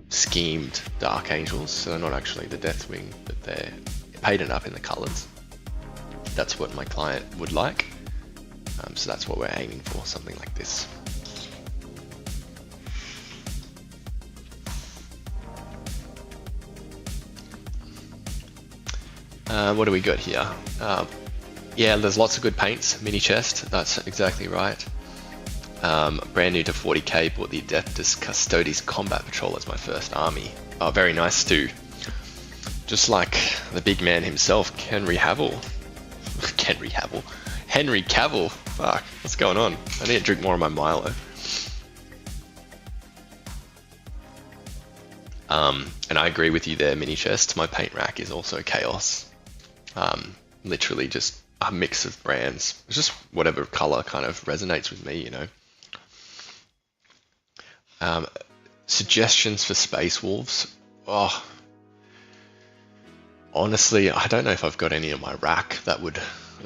schemed Dark Angels. So they're not actually the Deathwing, but they're painted up in the colors. That's what my client would like. So that's what we're aiming for, something like this. What do we got here? Yeah, there's lots of good paints. Mini chest, that's exactly right. Brand new to 40k, bought the Adeptus Custodes Combat Patrol as my first army. Oh, very nice, Stu. Just like the big man himself, Henry Cavill. Henry Cavill. Fuck, what's going on? I need to drink more of my Milo. And I agree with you there, Mini Chest. My paint rack is also chaos. Literally just a mix of brands. It's just whatever color kind of resonates with me, you know. Suggestions for Space Wolves. Oh, honestly, I don't know if I've got any on my rack that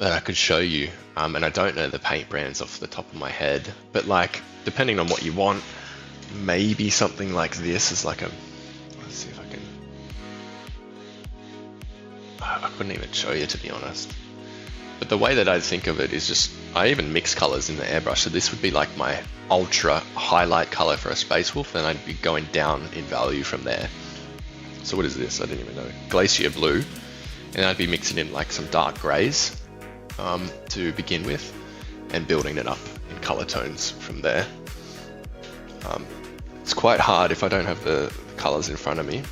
I could show you. And I don't know the paint brands off the top of my head. But like, depending on what you want, maybe something like this is like a. Let's see if I can. I couldn't even show you, to be honest. But the way that I think of it is just, I even mix colors in the airbrush. So this would be like my ultra highlight color for a Space Wolf, and I'd be going down in value from there. So what is this? I didn't even know. Glacier Blue. And I'd be mixing in like some dark grays to begin with, and building it up in color tones from there. It's quite hard if I don't have the colors in front of me.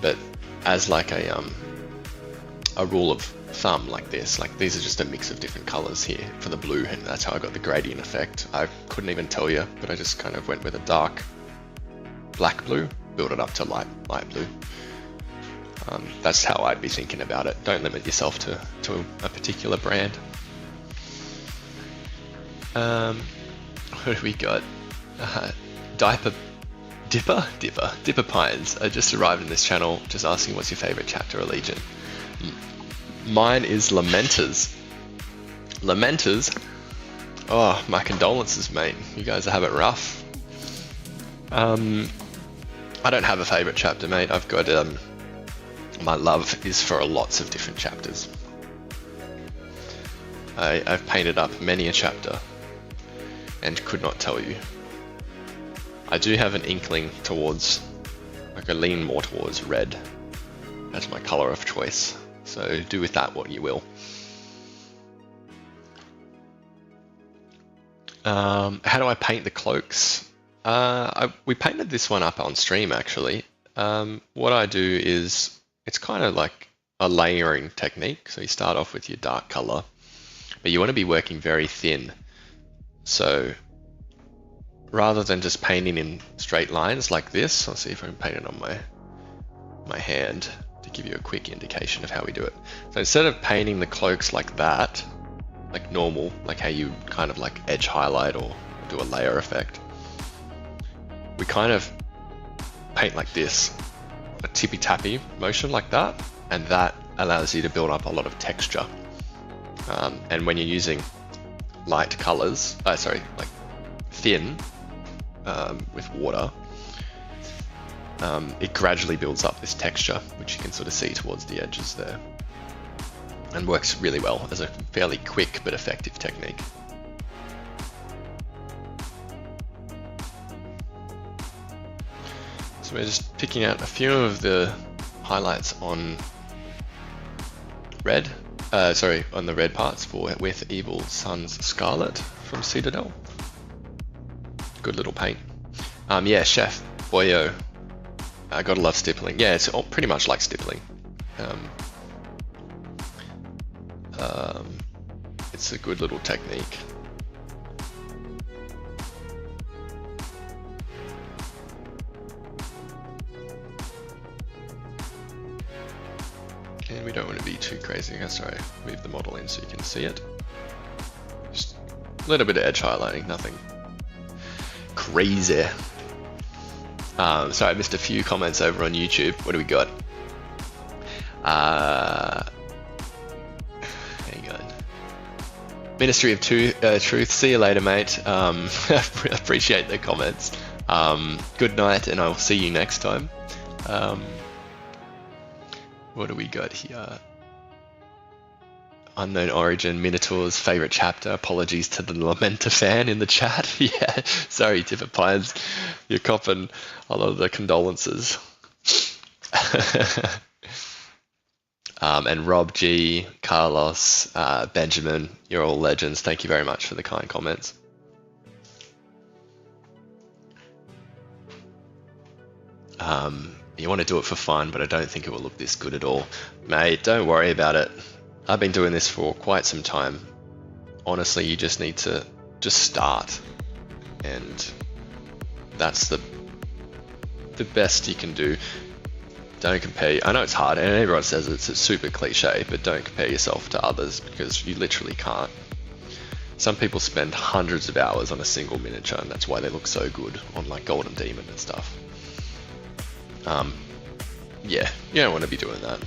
But as like a rule of thumb, like this, like these are just a mix of different colors here for the blue, and that's how I got the gradient effect. I couldn't even tell you, but I just kind of went with a dark black blue, build it up to light blue. That's how I'd be thinking about it. Don't limit yourself to a particular brand. What have we got? Dipper Pines. I just arrived in this channel, just asking what's your favorite chapter or legion. Mine is Lamenters. Lamenters? Oh, my condolences, mate. You guys have it rough. I don't have a favorite chapter, mate. I've got my love is for lots of different chapters. I've painted up many a chapter and could not tell you. I do have an inkling towards, like I lean more towards red as my color of choice. So do with that what you will. How do I paint the cloaks? We painted this one up on stream actually. What I do is, it's kind of like a layering technique. So you start off with your dark color, but you want to be working very thin. So rather than just painting in straight lines like this, I'll see if I can paint it on my hand to give you a quick indication of how we do it. So instead of painting the cloaks like that, like normal, like how you kind of like edge highlight or do a layer effect, we kind of paint like this, a tippy-tappy motion like that, and that allows you to build up a lot of texture. And when you're using light colors, like thin with water, it gradually builds up this texture, which you can sort of see towards the edges there, and works really well as a fairly quick but effective technique. So we're just picking out a few of the highlights on red, on the red parts with Evil Sun's Scarlet from Citadel. Good little paint. Yeah, Chef Boyo. I gotta love stippling. Yeah, it's all pretty much like stippling. It's a good little technique. And we don't want to be too crazy. Sorry, move the model in so you can see it. Just a little bit of edge highlighting, nothing crazy. Sorry, I missed a few comments over on YouTube. What do we got? Hang on. Ministry of Truth. See you later, mate. Appreciate the comments. Good night, and I'll see you next time. What do we got here? Unknown Origin, Minotaur's favorite chapter. Apologies to the Lamenta fan in the chat. Yeah, sorry, Tipper Pines. You're copping a lot of the condolences. And Rob G, Carlos, Benjamin, you're all legends. Thank you very much for the kind comments. You want to do it for fun, but I don't think it will look this good at all. Mate, don't worry about it. I've been doing this for quite some time. Honestly, you just need to just start. And that's the best you can do. Don't compare. I know it's hard, and everyone says it's a super cliche, but don't compare yourself to others because you literally can't. Some people spend hundreds of hours on a single miniature, and that's why they look so good on like Golden Demon and stuff. Yeah, you don't want to be doing that.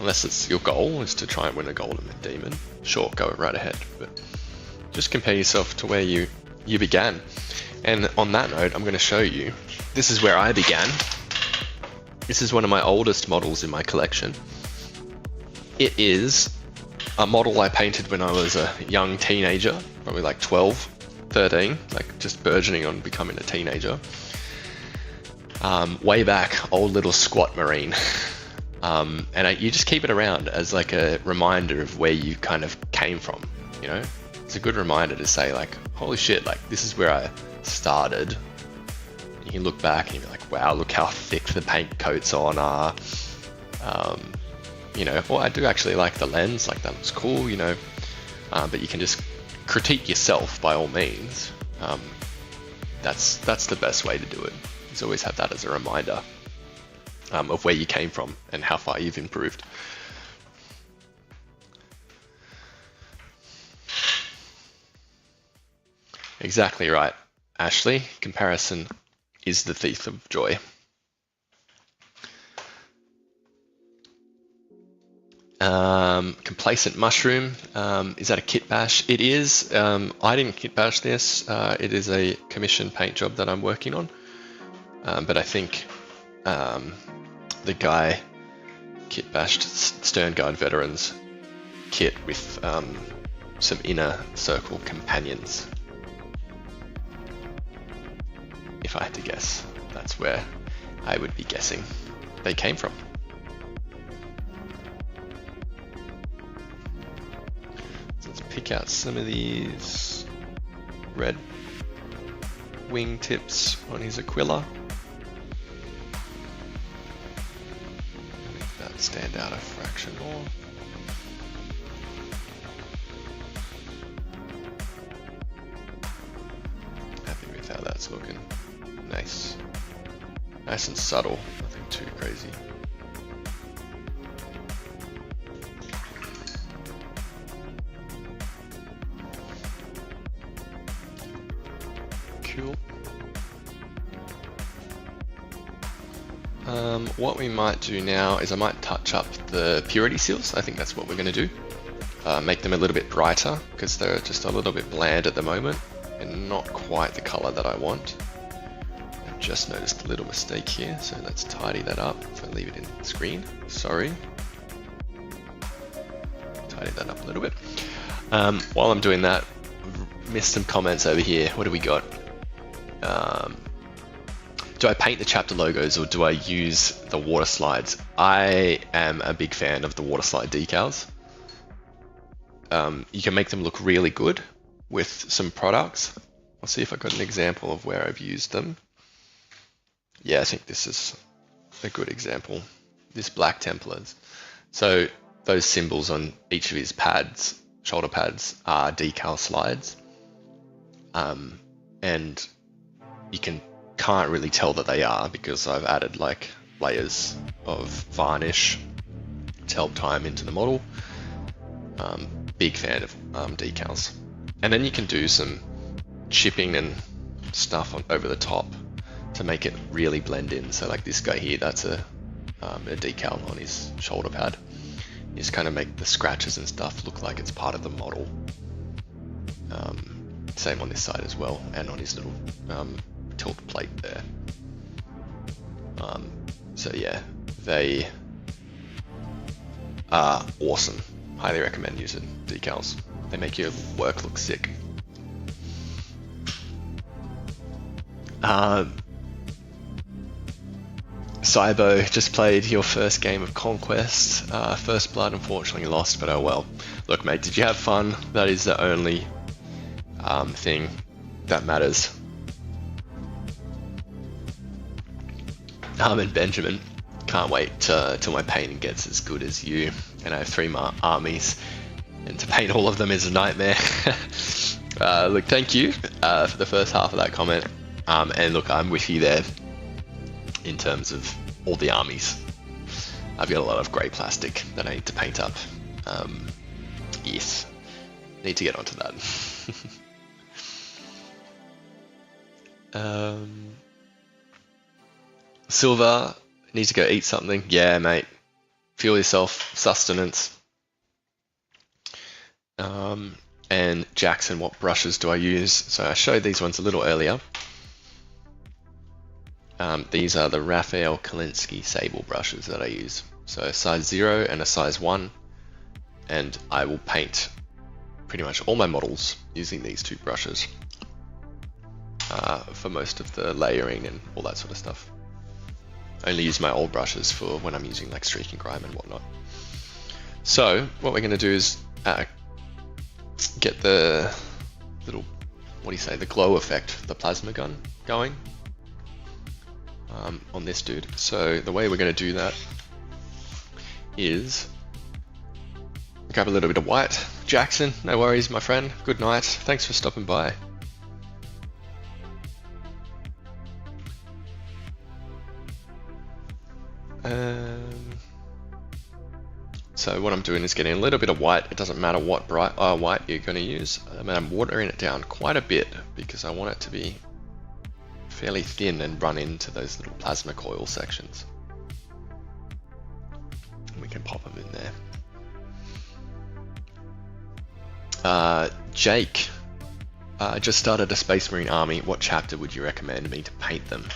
Unless it's your goal is to try and win a Golden Demon. Sure, go right ahead, but just compare yourself to where you began. And on that note, I'm going to show you. This is where I began. This is one of my oldest models in my collection. It is a model I painted when I was a young teenager, probably like 12, 13, like just burgeoning on becoming a teenager. Way back, old little squat Marine. You just keep it around as like a reminder of where you kind of came from, you know? It's a good reminder to say like, holy shit, like this is where I started. You can look back and you're like, wow, look how thick the paint coats on are. You know, well, I do actually like the lens, like that looks cool, you know. But you can just critique yourself by all means. That's the best way to do it. Is always have that as a reminder of where you came from and how far you've improved. Exactly right, Ashley. Comparison is the thief of joy. Complacent Mushroom, is that a kit bash? It is. I didn't kit bash this. It is a commission paint job that I'm working on. But I think the guy kit bashed Sternguard Veterans kit with some inner circle companions. If I had to guess, that's where I would be guessing they came from. So let's pick out some of these red wing tips on his Aquila. Make that stand out a fraction more. Happy with how that's looking. Nice. Nice and subtle, nothing too crazy. Cool. What we might do now is I might touch up the purity seals. I think that's what we're going to do. Make them a little bit brighter because they're just a little bit bland at the moment and not quite the color that I want. I've just noticed a little mistake here, so let's tidy that up. So leave it in the screen. Sorry. Tidy that up a little bit. While I'm doing that, I've missed some comments over here. What do we got? Do I paint the chapter logos or do I use the water slides? I am a big fan of the water slide decals. You can make them look really good with some products. I'll see if I've got an example of where I've used them. Yeah, I think this is a good example. This Black Templars. So those symbols on each of his pads, shoulder pads, are decal slides. And you can't really tell that they are because I've added like layers of varnish to help time into the model. Big fan of decals. And then you can do some chipping and stuff over the top to make it really blend in. So like this guy here, that's a decal on his shoulder pad. You just kind of make the scratches and stuff look like it's part of the model. Same on this side as well, and on his little tilt plate there. So yeah, they are awesome. Highly recommend using decals. They make your work look sick. Cybo, just played your first game of Conquest. First Blood, unfortunately lost, but oh well. Look, mate, did you have fun? That is the only thing that matters. And Benjamin, can't wait till my painting gets as good as you. And I have 3 more armies, and to paint all of them is a nightmare. Look, thank you for the first half of that comment. And look, I'm with you there in terms of all the armies. I've got a lot of grey plastic that I need to paint up. Yes, need to get onto that. Silver, need to go eat something. Yeah, mate. Fuel yourself, sustenance. And Jackson, what brushes do I use? So I showed these ones a little earlier. These are the Raphael Kalinsky Sable brushes that I use. So a size 0 and a size 1. And I will paint pretty much all my models using these 2 brushes for most of the layering and all that sort of stuff. I only use my old brushes for when I'm using like streaking grime and whatnot. So what we're going to do is get the little, what do you say, the glow effect, the plasma gun going on this dude. So the way we're going to do that is grab a little bit of white. Jackson, no worries, my friend. Good night. Thanks for stopping by. So what I'm doing is getting a little bit of white. It doesn't matter what bright white you're going to use. I'm watering it down quite a bit because I want it to be fairly thin and run into those little plasma coil sections. And we can pop them in there. Jake, just started a Space Marine army. What chapter would you recommend me to paint them?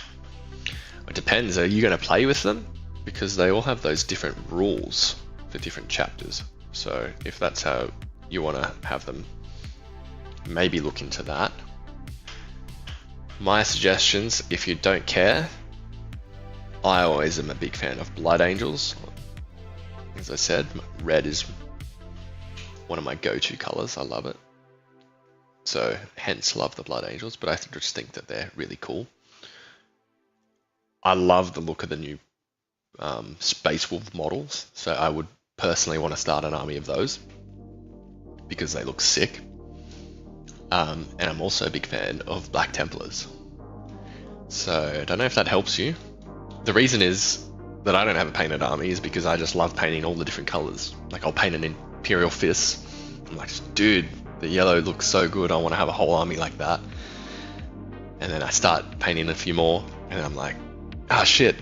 It depends. Are you going to play with them? Because they all have those different rules for different chapters. So if that's how you want to have them, maybe look into that. My suggestions, if you don't care, I always am a big fan of Blood Angels. As I said, red is one of my go-to colors. I love it. So hence love the Blood Angels, but I just think that they're really cool. I love the look of the new Space Wolf models, so I would personally want to start an army of those because they look sick. And I'm also a big fan of Black Templars. So I don't know if that helps you. The reason is that I don't have a painted army is because I just love painting all the different colors. Like I'll paint an Imperial Fist. I'm like, dude, the yellow looks so good. I want to have a whole army like that. And then I start painting a few more, and I'm like, ah, shit.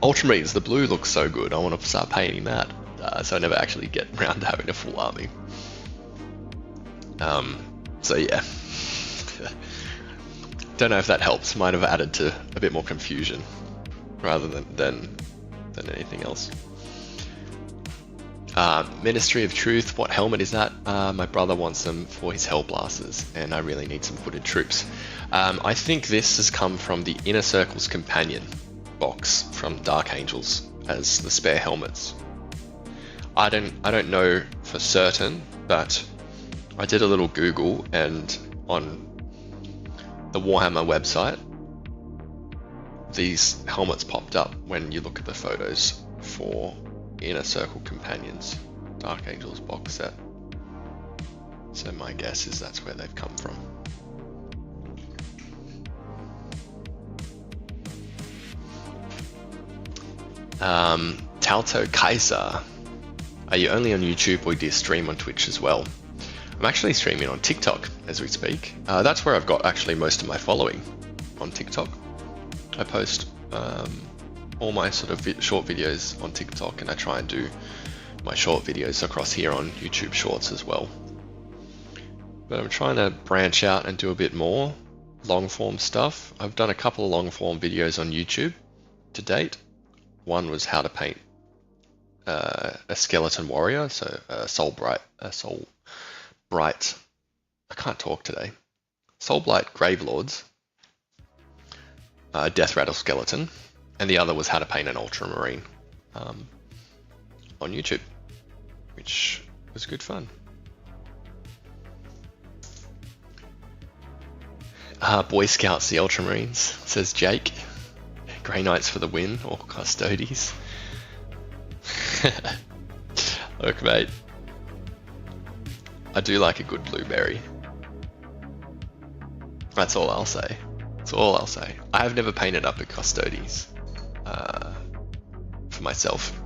Ultramarines, the blue looks so good. I want to start painting that. So I never actually get around to having a full army. So yeah. Don't know if that helps. Might have added to a bit more confusion rather than anything else. Ministry of Truth, what helmet is that? My brother wants them for his Hellblasters, and I really need some hooded troops. I think this has come from the Inner Circle's Companion box from Dark Angels as the spare helmets. I don't know for certain, but I did a little Google, and on the Warhammer website, these helmets popped up when you look at the photos for Inner Circle Companions Dark Angels box set. So my guess is that's where they've come from. Talto Kaiser, are you only on YouTube or do you stream on Twitch as well? I'm actually streaming on TikTok as we speak. That's where I've got actually most of my following, on TikTok. I post all my sort of short videos on TikTok, and I try and do my short videos across here on YouTube Shorts as well. But I'm trying to branch out and do a bit more. long form stuff. I've done a couple of long form videos on YouTube to date. One was how to paint a skeleton warrior, so a soul bright. I can't talk today. Soulblight Gravelords, Death Rattle Skeleton, and the other was how to paint an Ultramarine on YouTube, which was good fun. Boy Scouts the Ultramarines, says Jake. Grey Knights for the win, or Custodes. Look, mate, I do like a good blueberry. That's all I'll say. That's all I'll say. I have never painted up a Custodes for myself.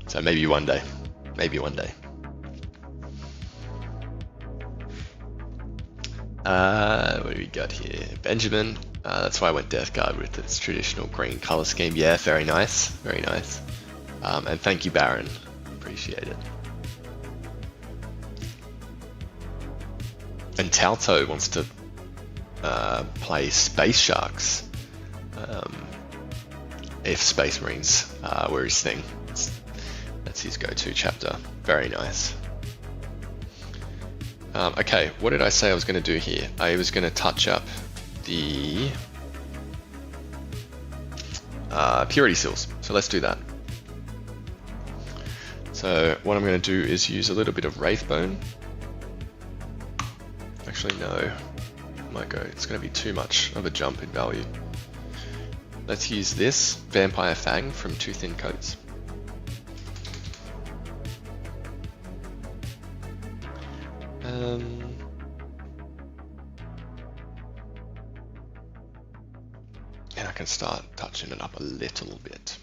So maybe one day. Maybe one day. What do we got here? Benjamin. That's why I went Death Guard with its traditional green color scheme. Yeah, very nice. Very nice. And thank you, Baron. Appreciate it. And Tauto wants to play Space Sharks if Space Marines were his thing. That's his go-to chapter. Very nice. Okay, what did I say I was going to do here? I was going to touch up the purity seals. So let's do that. So what I'm going to do is use a little bit of Wraithbone. Actually, no. Might go. It's going to be too much of a jump in value. Let's use this Vampire Fang from Two Thin Coats. And I can start touching it up a little bit.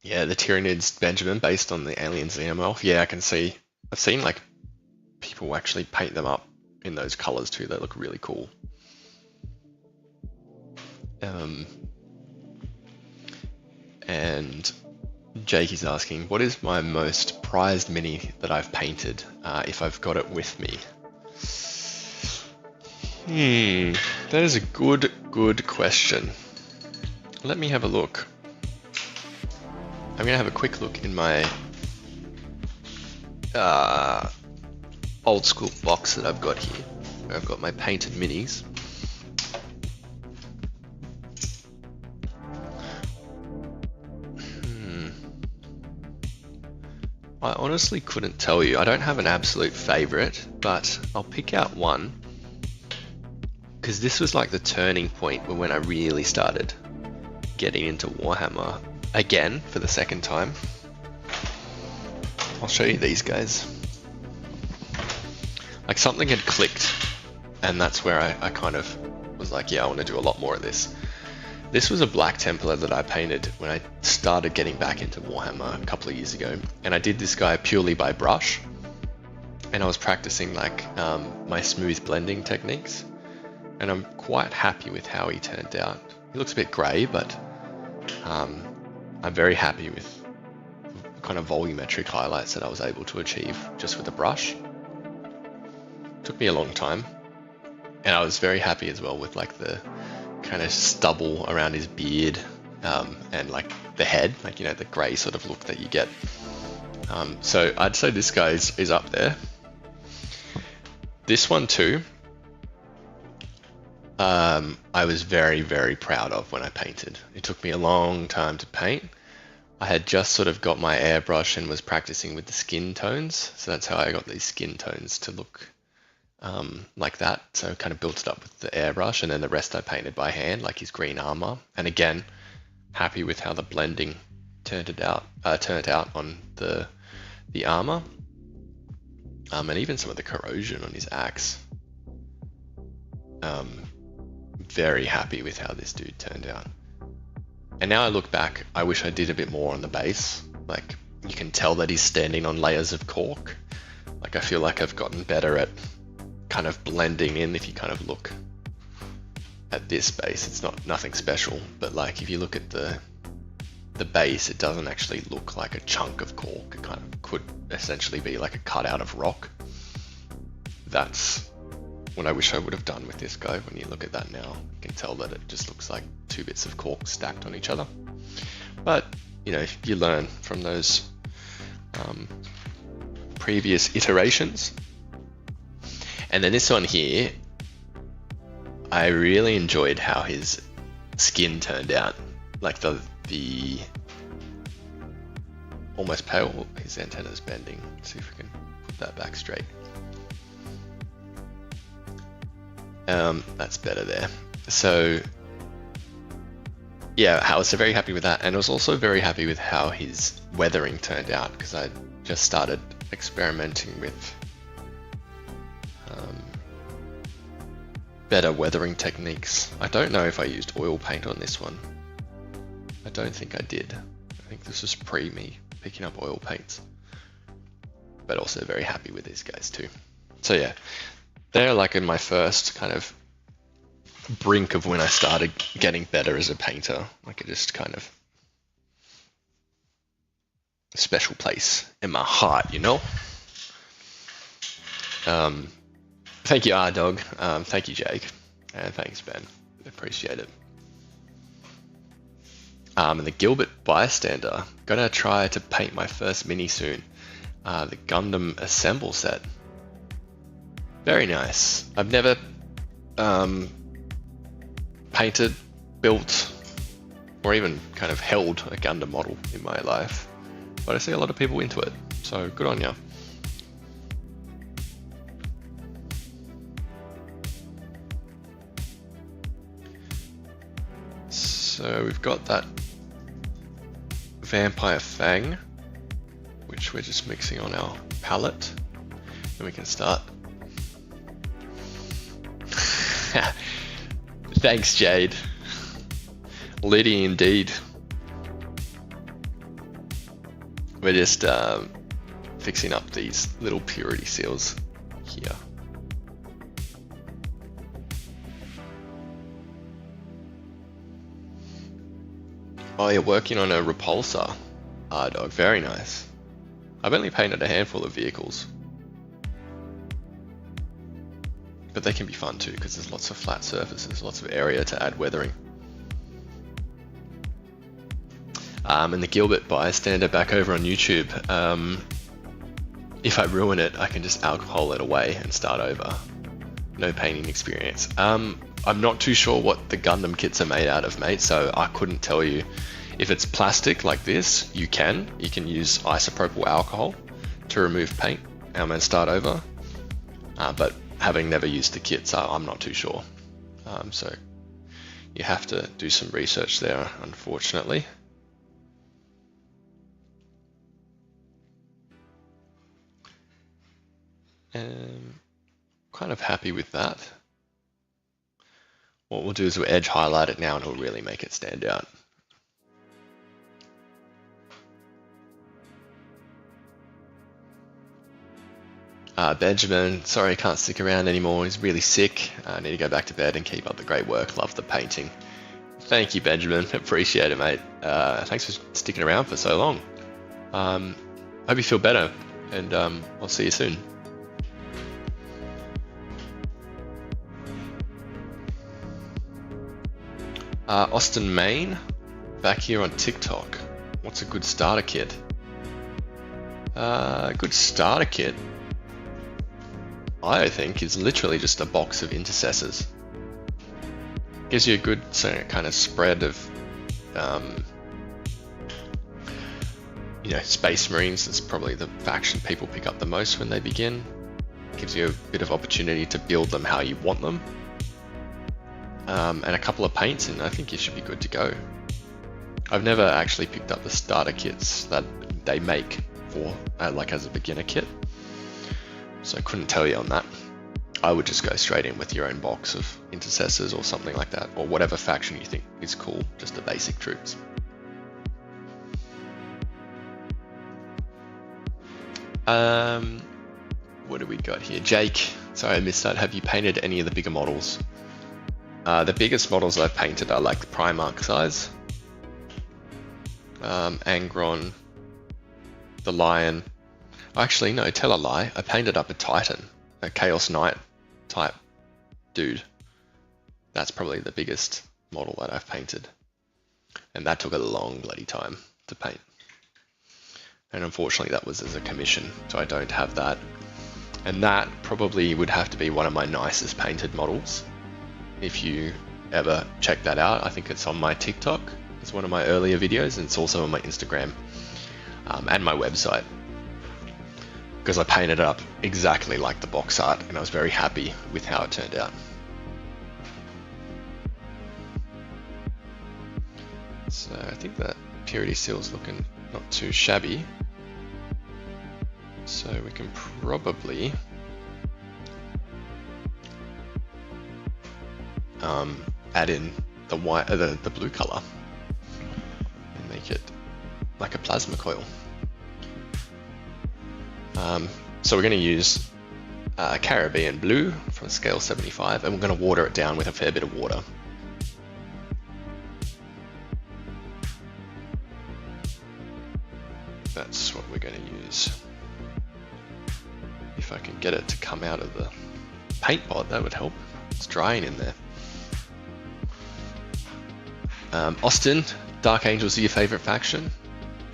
Yeah, the Tyranids, Benjamin, based on the Alien Xenomorph. Yeah, I can see. I've seen like people actually paint them up in those colors too. They look really cool. And Jake is asking, what is my most prized mini that I've painted if I've got it with me? That is a good question. Let me have a look. I'm going to have a quick look in my old school box that I've got here, where I've got my painted minis. I honestly couldn't tell you. I don't have an absolute favorite, but I'll pick out one because this was like the turning point when I really started getting into Warhammer again for the second time. I'll show you these guys. Like something had clicked, and that's where I kind of was like, yeah, I want to do a lot more of this. This was a Black Templar that I painted when I started getting back into Warhammer a couple of years ago, and I did this guy purely by brush, and I was practicing like my smooth blending techniques, and I'm quite happy with how he turned out. He looks a bit grey, but I'm very happy with the kind of volumetric highlights that I was able to achieve just with the brush. Took me a long time, and I was very happy as well with like the kind of stubble around his beard and like the head, like, you know, the grey sort of look that you get. So I'd say this guy is up there. This one too, I was very proud of when I painted. It took me a long time to paint. I had just sort of got my airbrush and was practicing with the skin tones, so that's how I got these skin tones to look like that. So I kind of built it up with the airbrush, and then the rest I painted by hand, like his green armor. And again, happy with how the blending turned out on the armor, and even some of the corrosion on his axe. Very happy with how this dude turned out. And now I look back, I wish I did a bit more on the base. Like, you can tell that he's standing on layers of cork. Like, I feel like I've gotten better at kind of blending in if you kind of look at this base. It's nothing special, but like if you look at the base, it doesn't actually look like a chunk of cork. It kind of could essentially be like a cutout of rock. That's what I wish I would have done with this guy. When you look at that now, you can tell that it just looks like two bits of cork stacked on each other. But you know, you learn from those previous iterations. And then this one here, I really enjoyed how his skin turned out. Like the almost pale. His antenna's bending. Let's see if we can put that back straight. That's better there. So yeah, I was very happy with that, and I was also very happy with how his weathering turned out, because I just started experimenting with better weathering techniques. I don't know if I used oil paint on this one. I don't think I did. I think this was pre me picking up oil paints, but also very happy with these guys too. So yeah, they're like in my first kind of brink of when I started getting better as a painter. Like, it just kind of a special place in my heart, you know? Thank you, R-Dog. Thank you, Jake. And thanks, Ben. Appreciate it. And the Gilbert Bystander. Gonna try to paint my first mini soon. The Gundam Assemble set. Very nice. I've never painted, built, or even kind of held a Gundam model in my life, but I see a lot of people into it, so good on ya. So we've got that Vampire Fang, which we're just mixing on our palette, and we can start. Thanks, Jade. Liddy indeed. We're just fixing up these little purity seals here. Oh, you're working on a repulsor. R-Dog, very nice. I've only painted a handful of vehicles, but they can be fun too, because there's lots of flat surfaces, lots of area to add weathering. And the Gilbert Bystander back over on YouTube. If I ruin it, I can just alcohol it away and start over. No painting experience. I'm not too sure what the Gundam kits are made out of, mate, so I couldn't tell you. If it's plastic like this, you can use isopropyl alcohol to remove paint and start over. But having never used the kits, I'm not too sure. So you have to do some research there, unfortunately. Kind of happy with that. What we'll do is we'll edge highlight it now, and it'll really make it stand out. Benjamin, sorry I can't stick around anymore. He's really sick. I need to go back to bed and keep up the great work. Love the painting. Thank you, Benjamin. Appreciate it, mate. Thanks for sticking around for so long. Hope you feel better, and I'll see you soon. Austin Main, back here on TikTok. What's a good starter kit? Good starter kit, I think, is literally just a box of intercessors. Gives you a good kind of spread of, Space Marines is probably the faction people pick up the most when they begin. Gives you a bit of opportunity to build them how you want them. And a couple of paints, and I think you should be good to go. I've never actually picked up the starter kits that they make for, like as a beginner kit, so I couldn't tell you on that. I would just go straight in with your own box of intercessors or something like that, or whatever faction you think is cool, just the basic troops. What do we got here? Jake, sorry I missed that. Have you painted any of the bigger models? The biggest models I've painted are like the Primarch size. Angron, the Lion. Actually, no, tell a lie. I painted up a Titan, a Chaos Knight type dude. That's probably the biggest model that I've painted. And that took a long bloody time to paint. And unfortunately that was as a commission, so I don't have that. And that probably would have to be one of my nicest painted models. If you ever check that out, I think it's on my TikTok. It's one of my earlier videos, and it's also on my Instagram and my website. Because I painted it up exactly like the box art, and I was very happy with how it turned out. So I think that purity seal is looking not too shabby. So we can probably add in the white, the blue color, and make it like a plasma coil. So we're going to use Caribbean blue from scale 75, and we're going to water it down with a fair bit of water. That's what we're going to use. If I can get it to come out of the paint pot, that would help. It's drying in there. Austin, Dark Angels are your favorite faction?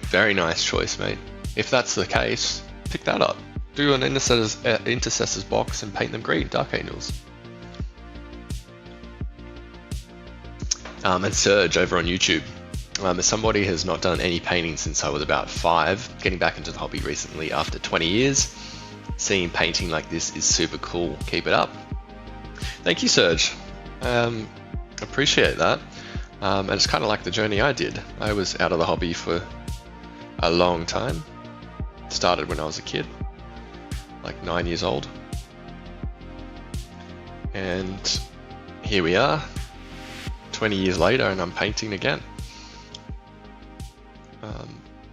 Very nice choice, mate. If that's the case, pick that up. Do an Intercessors box and paint them green, Dark Angels. And Surge over on YouTube. As somebody has not done any painting since I was about 5, getting back into the hobby recently after 20 years, seeing painting like this is super cool. Keep it up. Thank you, Surge. Appreciate that. And it's kind of like the journey I did. I was out of the hobby for a long time. Started when I was a kid, like 9 years old. And here we are, 20 years later, and I'm painting again.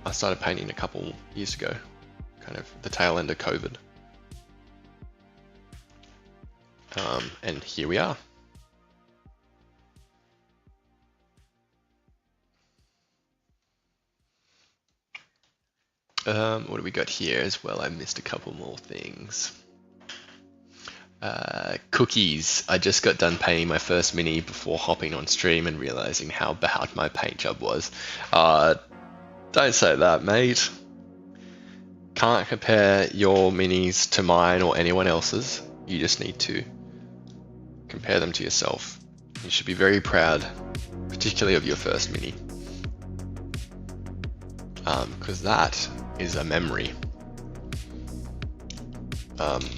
I started painting a couple years ago, kind of the tail end of COVID. And here we are. What do we got here as well? I missed a couple more things. Cookies. I just got done painting my first mini before hopping on stream and realizing how bad my paint job was. Don't say that, mate. Can't compare your minis to mine or anyone else's. You just need to compare them to yourself. You should be very proud, particularly of your first mini. Because that is a memory.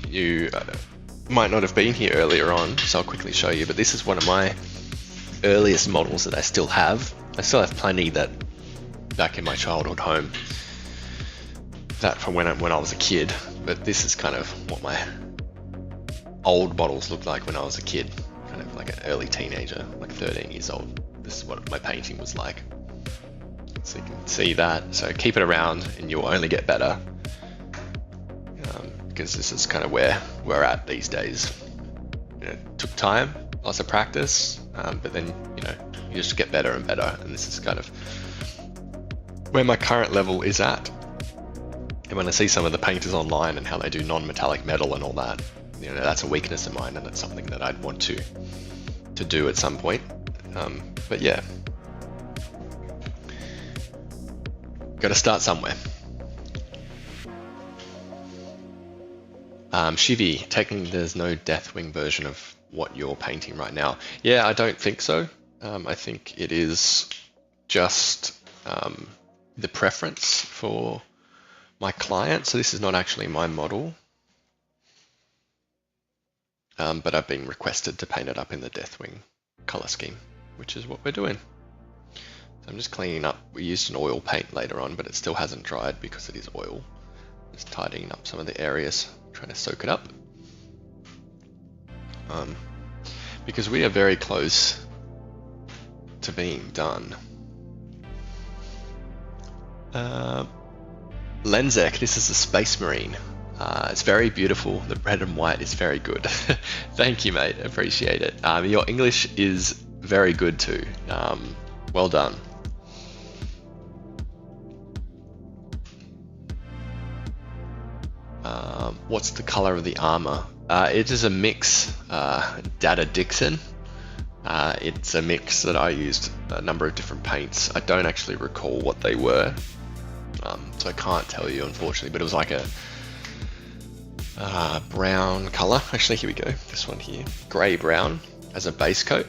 You might not have been here earlier on, so I'll quickly show you, but this is one of my earliest models that I still have. I still have plenty that back in my childhood home, that from when I was a kid, but this is kind of what my old models looked like when I was a kid, kind of like an early teenager, like 13 years old. This is what my painting was like. So you can see that. So keep it around and you'll only get better, because this is kind of where we're at these days. You know, it took time, lots of practice, but then you just get better and better, and this is kind of where my current level is at. And when I see some of the painters online and how they do non-metallic metal and all that, that's a weakness of mine, and it's something that I'd want to do at some point. But yeah, got to start somewhere. Shivy, technically there's no Deathwing version of what you're painting right now. Yeah, I don't think so. I think it is just the preference for my client. So this is not actually my model, but I've been requested to paint it up in the Deathwing color scheme, which is what we're doing. So I'm just cleaning up. We used an oil paint later on, but it still hasn't dried because it is oil. Just tidying up some of the areas, trying to soak it up. Because we are very close to being done. Lenzek, this is a Space Marine. It's very beautiful. The red and white is very good. Thank you, mate. Appreciate it. Your English is very good too. Well done. What's the color of the armor? It is a mix. Data Dixon. It's a mix that I used a number of different paints. I don't actually recall what they were, so I can't tell you, unfortunately. But it was like a brown color. Actually, here we go. This one here, grey brown as a base coat,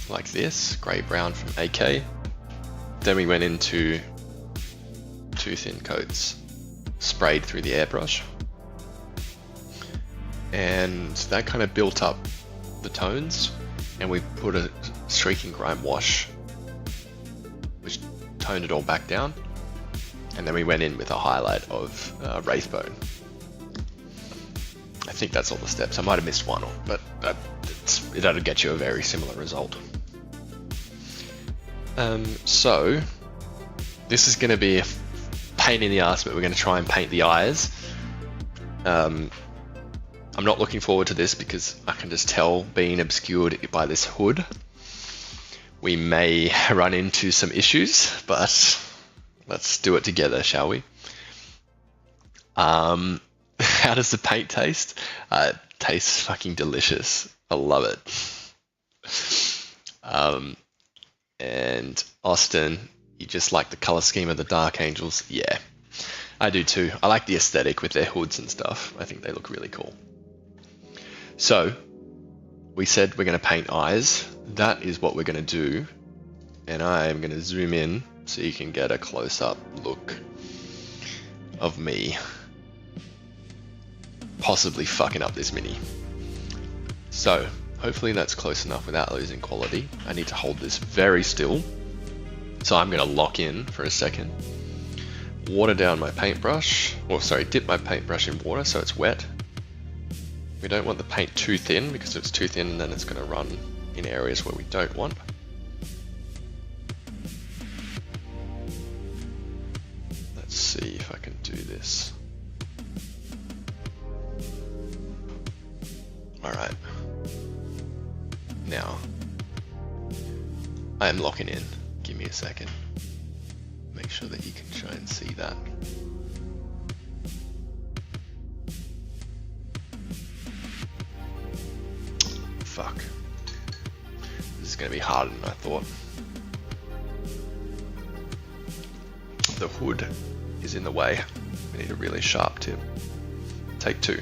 like this. Grey brown from AK. Then we went into 2 thin coats, sprayed through the airbrush, and that kind of built up the tones. And we put a streaking grime wash, which toned it all back down. And then we went in with a highlight of Wraithbone. I think that's all the steps. I might have missed one, but that'll get you a very similar result. So this is going to be a pain in the ass, but we're going to try and paint the eyes. I'm not looking forward to this because I can just tell, being obscured by this hood, we may run into some issues, but let's do it together, shall we? How does the paint taste? It tastes fucking delicious. I love it. And Austin, you just like the color scheme of the Dark Angels? Yeah, I do too. I like the aesthetic with their hoods and stuff. I think they look really cool. So we said we're going to paint eyes. That is what we're going to do. And I am going to zoom in so you can get a close-up look of me possibly fucking up this mini. So hopefully that's close enough without losing quality. I need to hold this very still. So I'm going to lock in for a second. Water down my paintbrush, or sorry, dip my paintbrush in water so it's wet. We don't want the paint too thin, because if it's too thin then it's going to run in areas where we don't want. Let's see if I can do this. Alright. Now, I am locking in. Give me a second. Make sure that you can try and see that. Fuck. This is going to be harder than I thought. The hood is in the way. We need a really sharp tip. Take 2.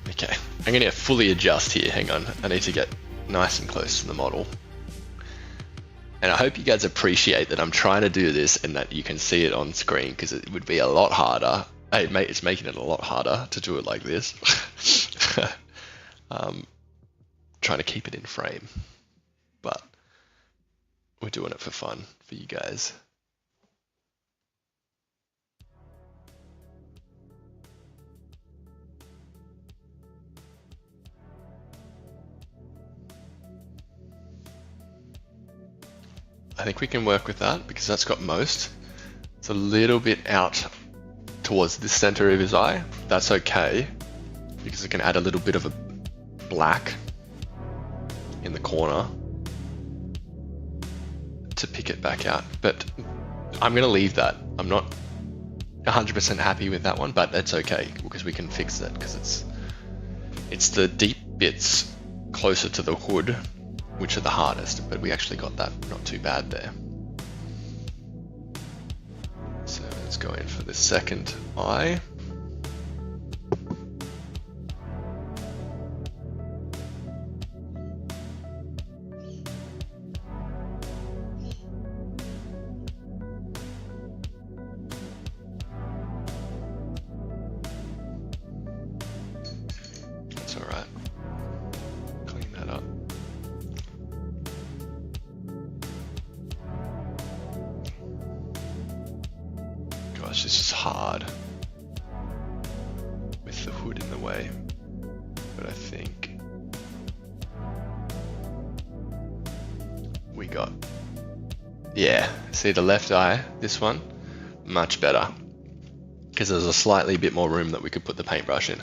Okay, I'm going to fully adjust here. Hang on. I need to get nice and close to the model. And I hope you guys appreciate that I'm trying to do this and that you can see it on screen, because it would be a lot harder. It's making it a lot harder to do it like this. Trying to keep it in frame. But we're doing it for fun for you guys. I think we can work with that because that's got most. It's a little bit out towards the center of his eye. That's okay because it can add a little bit of a black in the corner to pick it back out. But I'm going to leave that. I'm not 100% happy with that one, but that's okay because we can fix that because it's the deep bits closer to the hood which are the hardest, but we actually got that not too bad there. So let's go in for the second eye. That's all right. Clean that up. Gosh, this is hard with the hood in the way, but I think Yeah, see the left eye, this one, much better. Because there's a slightly bit more room that we could put the paintbrush in.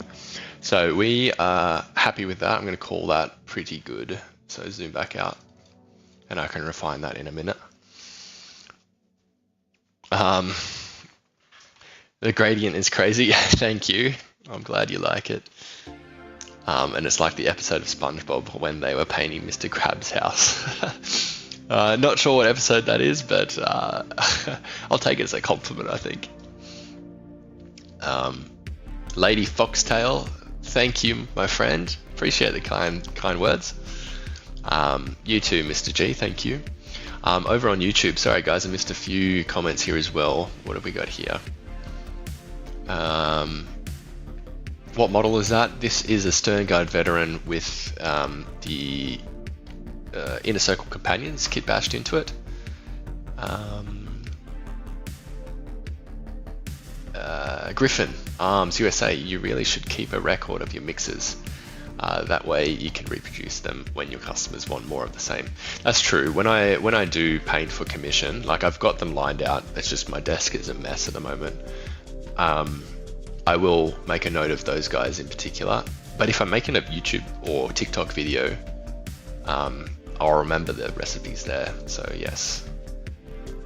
So we are happy with that. I'm going to call that pretty good. So zoom back out and I can refine that in a minute. The gradient is crazy. Thank you. I'm glad you like it. And it's like the episode of SpongeBob when they were painting Mr. Krabs' house. Not sure what episode that is, but I'll take it as a compliment, I think. Lady Foxtail, thank you, my friend. Appreciate the kind words. You too, Mr. G, thank you. Over on YouTube, sorry guys, I missed a few comments here as well. What have we got here? What model is that? This is a Sternguard veteran with the Inner Circle companions kit bashed into it. Griffin Arms USA, you really should keep a record of your mixes. That way you can reproduce them when your customers want more of the same. That's true. When I do paint for commission, like I've got them lined out, it's just my desk is a mess at the moment. I will make a note of those guys in particular, but if I'm making a YouTube or TikTok video, I'll remember the recipes there. So yes,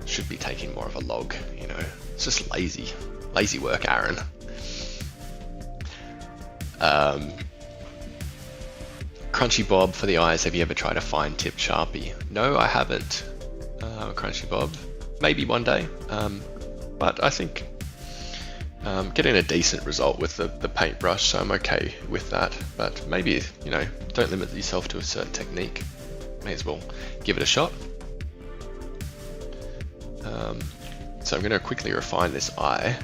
should be taking more of a log, you know. It's just lazy work, Aaron. Crunchy Bob for the eyes, have you ever tried a fine tip Sharpie? No, I haven't, Crunchy Bob. Maybe one day, but I think getting a decent result with the paintbrush, so I'm okay with that. But maybe, you know, don't limit yourself to a certain technique. May as well give it a shot. So I'm going to quickly refine this eye.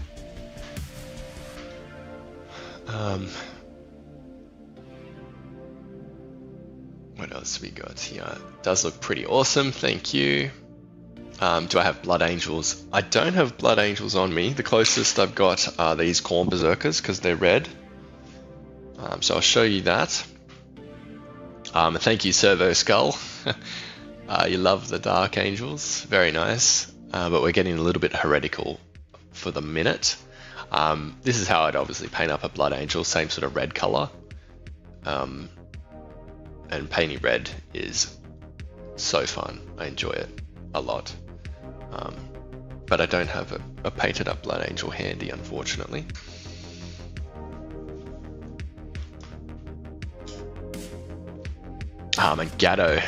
What else we got here? It does look pretty awesome, thank you. Do I have Blood Angels? I don't have Blood Angels on me. The closest I've got are these Corn Berserkers because they're red. So I'll show you that. Thank you, Servo Skull. You love the Dark Angels, very nice. But we're getting a little bit heretical for the minute. This is how I'd obviously paint up a Blood Angel, same sort of red color. And painting red is so fun. I enjoy it a lot. But I don't have a painted up Blood Angel handy, unfortunately. And Gatto,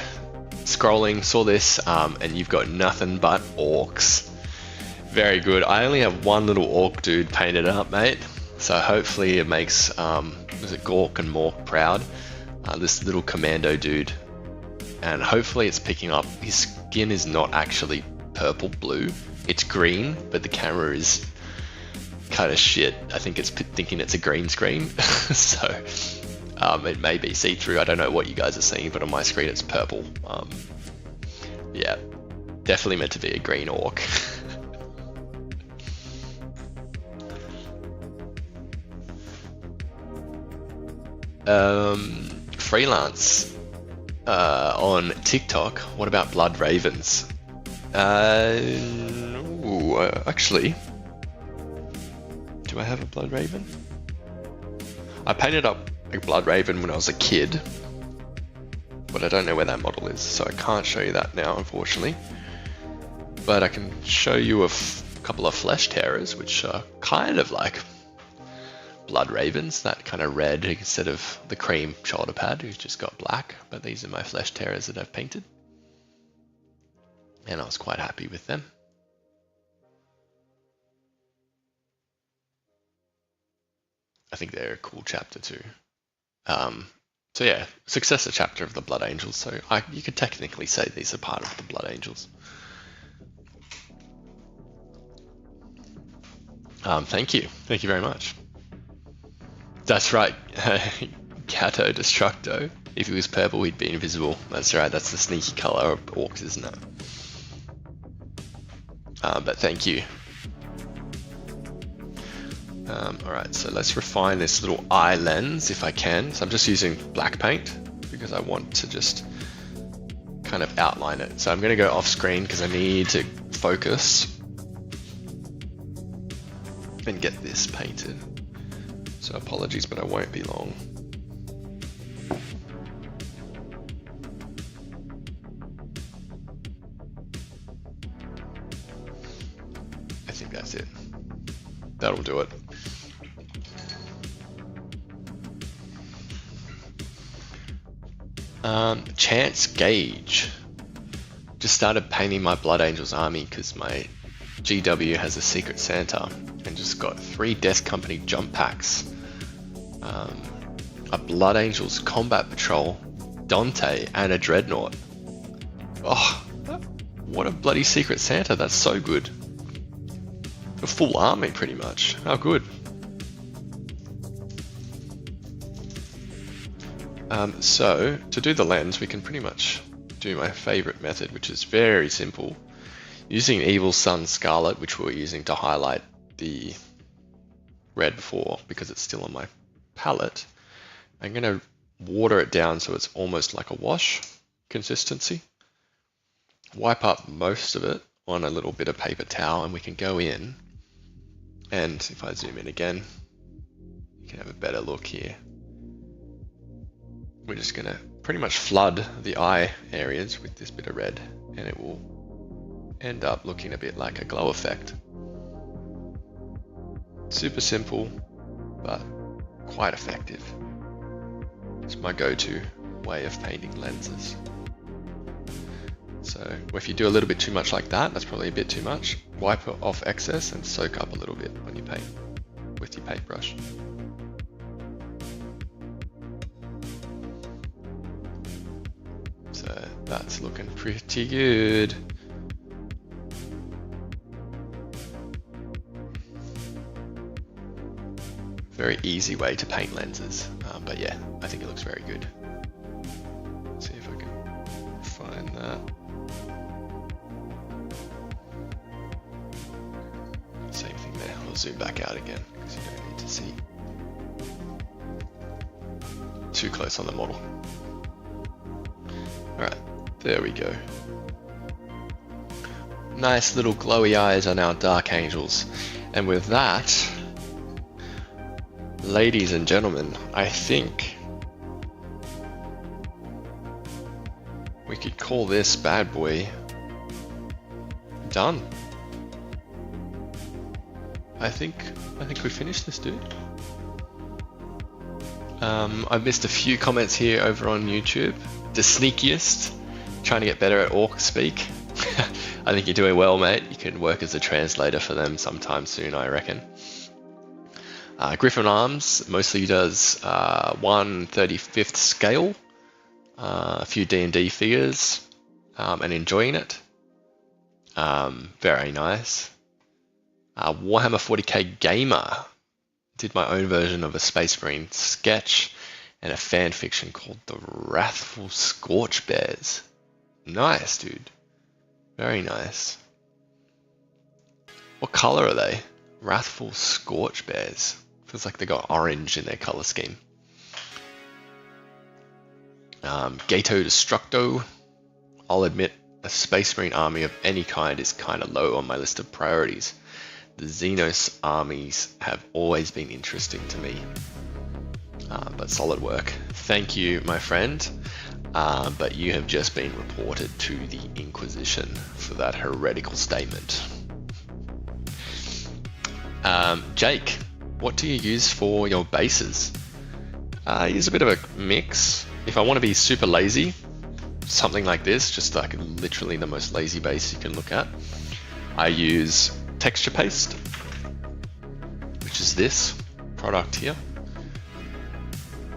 scrolling, saw this, and you've got nothing but orcs. Very good. I only have one little orc dude painted up, mate. So hopefully it makes, was it Gork and Mork proud? This little commando dude. And hopefully it's picking up, his skin is not actually purple blue, it's green, but the camera is kind of shit. I think it's thinking it's a green screen. So it may be see-through. I don't know what you guys are seeing, but on my screen it's purple. Yeah, definitely meant to be a green orc. Freelance on TikTok, what about Blood Ravens? Actually, do I have a Blood Raven? I painted up a Blood Raven when I was a kid, but I don't know where that model is, so I can't show you that now, unfortunately. But I can show you a couple of Flesh Tearers, which are kind of like Blood Ravens, that kind of red instead of the cream shoulder pad who's just got black. But these are my Flesh Tearers that I've painted, and I was quite happy with them. I think they're a cool chapter too. So yeah, successor chapter of the Blood Angels. So you could technically say these are part of the Blood Angels. Thank you very much. That's right, Gato Destructo. If he was purple, he'd be invisible. That's right, that's the sneaky color of orcs, isn't it? But thank you. Alright, so let's refine this little eye lens if I can. So I'm just using black paint because I want to just kind of outline it. So I'm going to go off screen because I need to focus and get this painted. So apologies, but I won't be long. I think that's it. That'll do it. Chance gauge. Just started painting my Blood Angels army because my GW has a Secret Santa and just got 3 Death Company jump packs. A Blood Angels Combat Patrol, Dante, and a Dreadnought. Oh, what a bloody Secret Santa, that's so good. A full army pretty much, how good. So, to do the lens, we can pretty much do my favorite method, which is very simple. Using Evil Sun Scarlet, which we're using to highlight the red before, because it's still on my palette, I'm going to water it down so it's almost like a wash consistency. Wipe up most of it on a little bit of paper towel, and we can go in, and if I zoom in again, you can have a better look here. We're just going to pretty much flood the eye areas with this bit of red, and it will end up looking a bit like a glow effect. Super simple, but quite effective. It's my go-to way of painting lenses. So if you do a little bit too much like that, that's probably a bit too much. Wipe off excess and soak up a little bit when you paint with your paintbrush. So that's looking pretty good. Very easy way to paint lenses, but yeah, I think it looks very good. Let's see if I can find that. Same thing there. I'll zoom back out again because you don't need to see too close on the model. Alright, there we go. Nice little glowy eyes on our Dark Angels. And with that, ladies and gentlemen, I think we could call this bad boy done. I think we finished this, dude. I've missed a few comments here over on YouTube. The sneakiest, trying to get better at orc speak. I think you're doing well, mate. You can work as a translator for them sometime soon, I reckon. Griffin Arms mostly does 1/35th scale, a few D&D figures, and enjoying it. Very nice. Warhammer 40k Gamer did my own version of a Space Marine sketch and a fan fiction called The Wrathful Scorch Bears. Nice, dude. Very nice. What color are they? Wrathful Scorch Bears. Feels like they got orange in their color scheme. Gato Destructo. I'll admit, a Space Marine army of any kind is kind of low on my list of priorities. The Xenos armies have always been interesting to me. But solid work. Thank you, my friend. But you have just been reported to the Inquisition for that heretical statement. Jake, what do you use for your bases? I use a bit of a mix. If I want to be super lazy, something like this, just like literally the most lazy base you can look at, I use texture paste, which is this product here.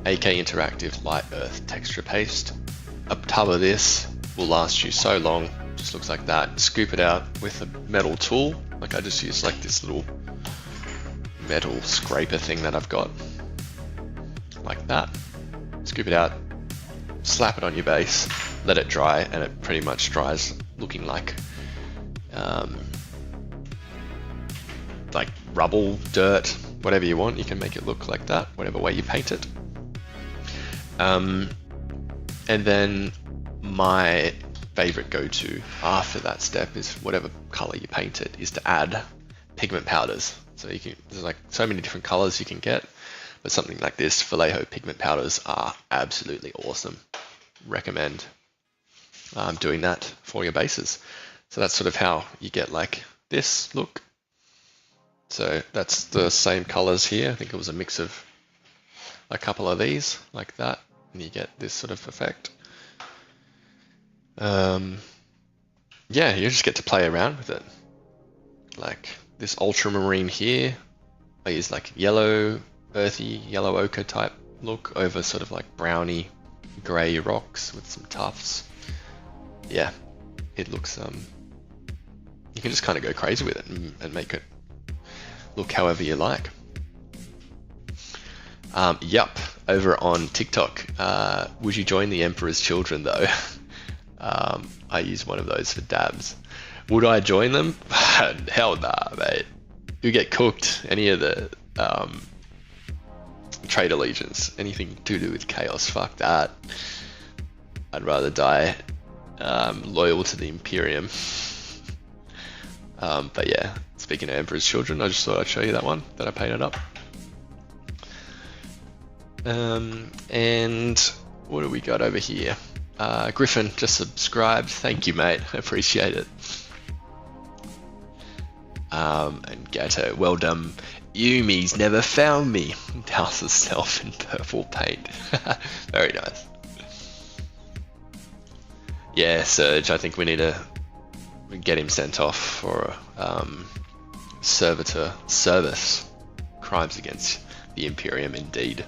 AK Interactive Light Earth texture paste. A tub of this will last you so long. Just looks like that. Scoop it out with a metal tool. Like I just use like this little metal scraper thing that I've got. Like that. Scoop it out. Slap it on your base. Let it dry, and it pretty much dries looking like rubble, dirt, whatever you want. You can make it look like that, whatever way you paint it. And then my favorite go-to after that step is whatever color you paint it, is to add pigment powders. So there's like so many different colors you can get, but something like this, Vallejo pigment powders are absolutely awesome. Recommend doing that for your bases. So that's sort of how you get like this look. So that's the same colors here. I think it was a mix of a couple of these like that, and you get this sort of effect. Yeah, you just get to play around with it. Like this ultramarine here, I use like yellow, earthy, yellow ochre type look over sort of like browny gray rocks with some tufts. Yeah, it looks, you can just kind of go crazy with it and make it look however you like. Yup, over on TikTok, would you join the Emperor's Children though? I use one of those for dabs. Would I join them? Hell nah, mate. You get cooked. Any of the trade allegiance, anything to do with chaos, fuck that. I'd rather die loyal to the Imperium. But yeah, speaking of Emperor's Children, I just thought I'd show you that one that I painted up. And what do we got over here? Griffin just subscribed. Thank you, mate. I appreciate it. And Gato, well done. Yumi's never found me. Douse herself in purple paint. Very nice. Yeah, Serge, I think we need to get him sent off for service crimes against the Imperium, indeed.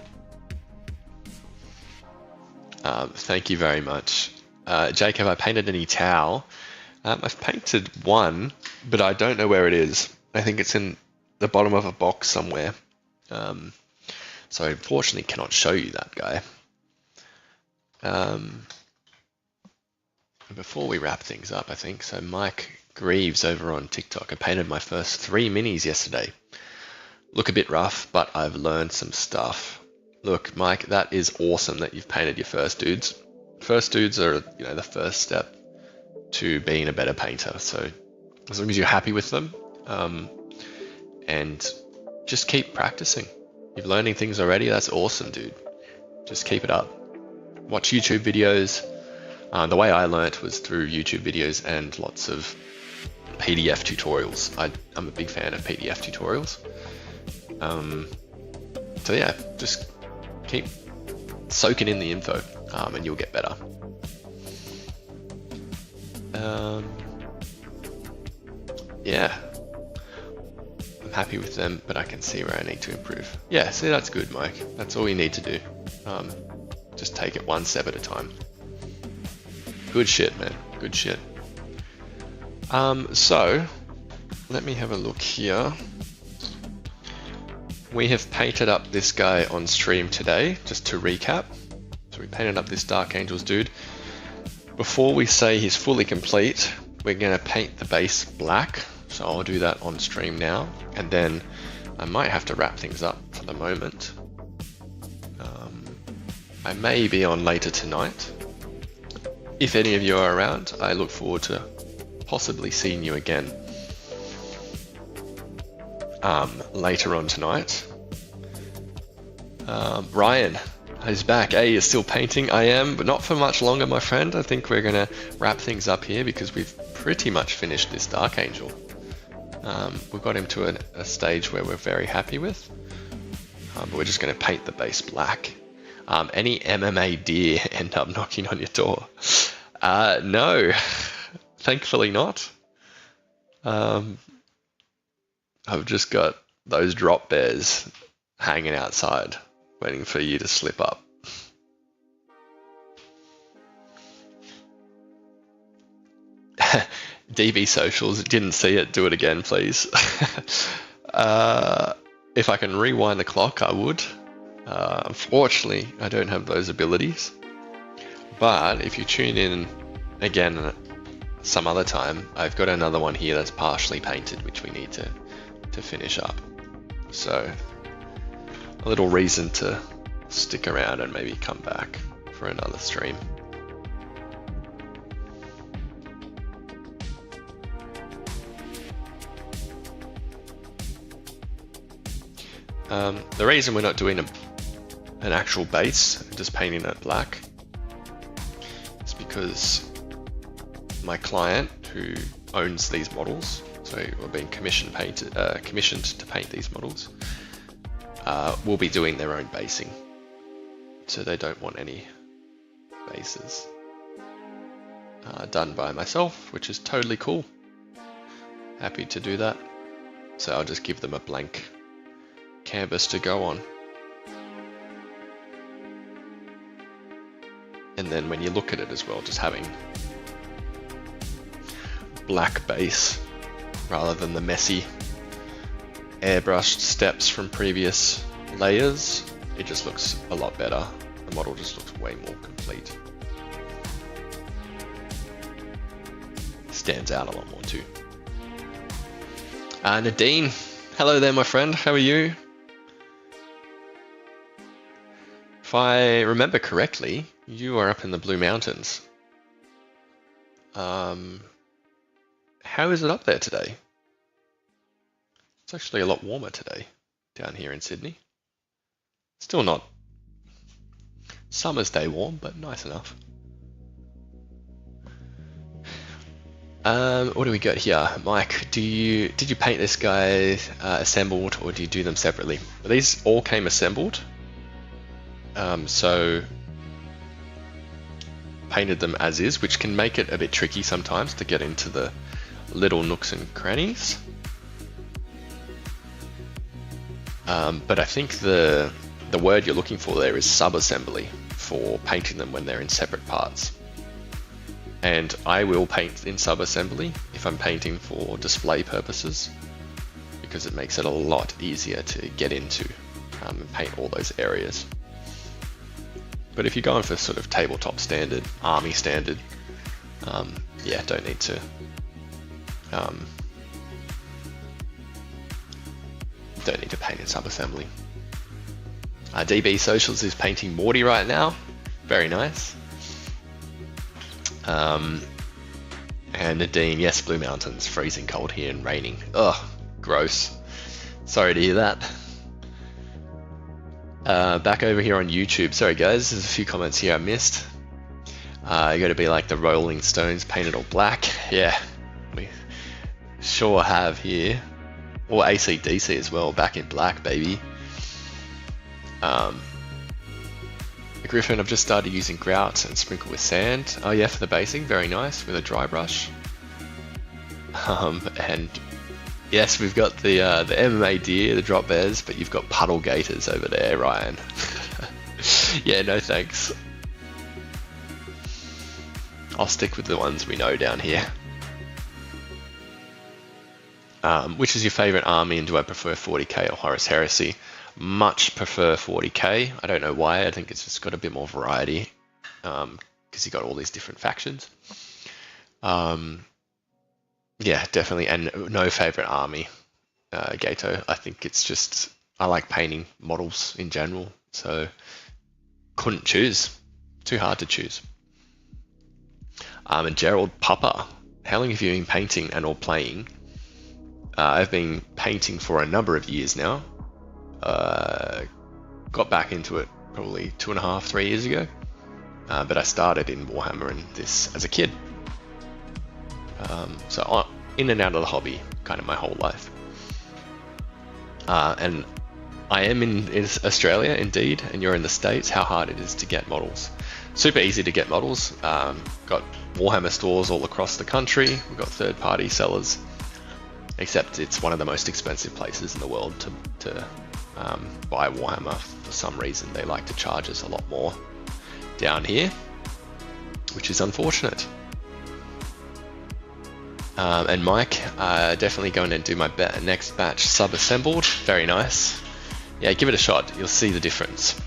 Thank you very much. Jake, have I painted any towel? I've painted one, but I don't know where it is. I think it's in the bottom of a box somewhere. So I unfortunately cannot show you that guy. Before we wrap things up, I think, so Mike Greaves over on TikTok, I painted my first 3 minis yesterday. Look a bit rough, but I've learned some stuff. Look, Mike, that is awesome that you've painted your first dudes. First dudes are, the first step to being a better painter. So as long as you're happy with them, and just keep practicing. You're learning things already. That's awesome, dude. Just keep it up. Watch YouTube videos. The way I learnt was through YouTube videos and lots of PDF tutorials. I'm a big fan of PDF tutorials. So yeah, just keep soaking in the info, and you'll get better. Yeah, I'm happy with them, but I can see where I need to improve. Yeah, see, that's good, Mike. That's all you need to do. Just take it one step at a time. Good shit, man. Good shit. So let me have a look here. We have painted up this guy on stream today, just to recap. So we painted up this Dark Angels dude. Before we say he's fully complete, we're going to paint the base black. So I'll do that on stream now. And then I might have to wrap things up for the moment. I may be on later tonight. If any of you are around, I look forward to possibly seeing you again later on tonight. Ryan is back. Hey, you're still painting? I am, but not for much longer, my friend. I think we're going to wrap things up here because we've pretty much finished this Dark Angel. We've got him to a stage where we're very happy with, but we're just going to paint the base black. Any MMA deer end up knocking on your door? No, thankfully not. I've just got those drop bears hanging outside, waiting for you to slip up. DB socials, didn't see it, do it again, please. If I can rewind the clock, I would. Unfortunately, I don't have those abilities. But if you tune in again some other time, I've got another one here that's partially painted, which we need to finish up. So a little reason to stick around and maybe come back for another stream. The reason we're not doing an actual base, just painting it black, is because my client who owns these models, so we're being commissioned to paint these models, will be doing their own basing. So they don't want any bases done by myself, which is totally cool. Happy to do that. So I'll just give them a blank canvas to go on. And then when you look at it as well, just having black base rather than the messy airbrushed steps from previous layers, it just looks a lot better. The model just looks way more complete. Stands out a lot more too. Nadine, hello there, my friend. How are you? If I remember correctly, you are up in the Blue Mountains. How is it up there today? It's actually a lot warmer today down here in Sydney. Still not summer's day warm, but nice enough. What do we got here? Mike, did you paint this guy assembled, or do you do them separately? These all came assembled. So painted them as is, which can make it a bit tricky sometimes to get into the little nooks and crannies. But I think the word you're looking for there is sub-assembly for painting them when they're in separate parts. And I will paint in sub-assembly if I'm painting for display purposes, because it makes it a lot easier to get into and paint all those areas. But if you're going for sort of tabletop standard, army standard, yeah, don't need to paint in sub-assembly. DB Socials is painting Morty right now. Very nice. And Nadine, yes, Blue Mountains, freezing cold here and raining. Ugh, gross. Sorry to hear that. Back over here on YouTube. Sorry guys, there's a few comments here I missed. You gotta be like the Rolling Stones, painted all black. Yeah, we sure have here. Or AC/DC as well, back in black, baby. Griffin, I've just started using grout and sprinkle with sand. Oh yeah, for the basing, very nice, with a dry brush. And yes, we've got the MMA deer, the drop bears, but you've got puddle gators over there, Ryan. Yeah, no thanks. I'll stick with the ones we know down here. Which is your favorite army, and do I prefer 40k or Horus Heresy? Much prefer 40k. I don't know why. I think it's just got a bit more variety because you got all these different factions. Yeah, definitely. And no favorite army, Gato. I think it's just, I like painting models in general, so couldn't choose. Too hard to choose. And Gerald Papa, how long have you been painting and or playing? I've been painting for a number of years now. Got back into it probably 2.5, 3 years ago. But I started in Warhammer and this as a kid. So in and out of the hobby kind of my whole life. And I am in Australia indeed, and you're in the States. How hard it is to get models. Super easy to get models. Got Warhammer stores all across the country. We've got third-party sellers. Except it's one of the most expensive places in the world to buy Warhammer. For some reason, they like to charge us a lot more down here, which is unfortunate. And Mike, definitely going to do my next batch sub-assembled. Very nice. Yeah, give it a shot. You'll see the difference.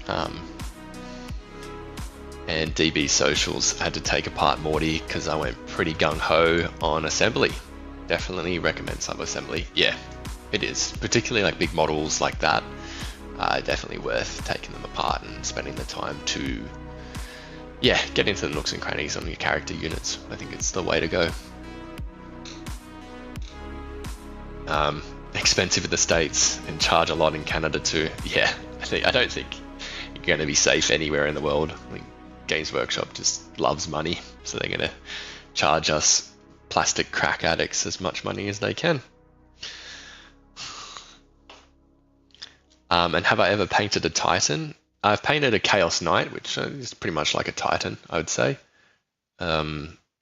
And DB Socials had to take apart Morty because I went pretty gung-ho on assembly. Definitely recommend sub-assembly. Yeah, it is. Particularly like big models like that. Definitely worth taking them apart and spending the time to, yeah, get into the nooks and crannies on your character units. I think it's the way to go. expensive in the States and charge a lot in Canada too. Yeah, I don't think you're going to be safe anywhere in the world. I mean, Games Workshop just loves money, so they're going to charge us plastic crack addicts as much money as they can. And have I ever painted a Titan? I've painted a Chaos Knight, which is pretty much like a Titan, I would say. I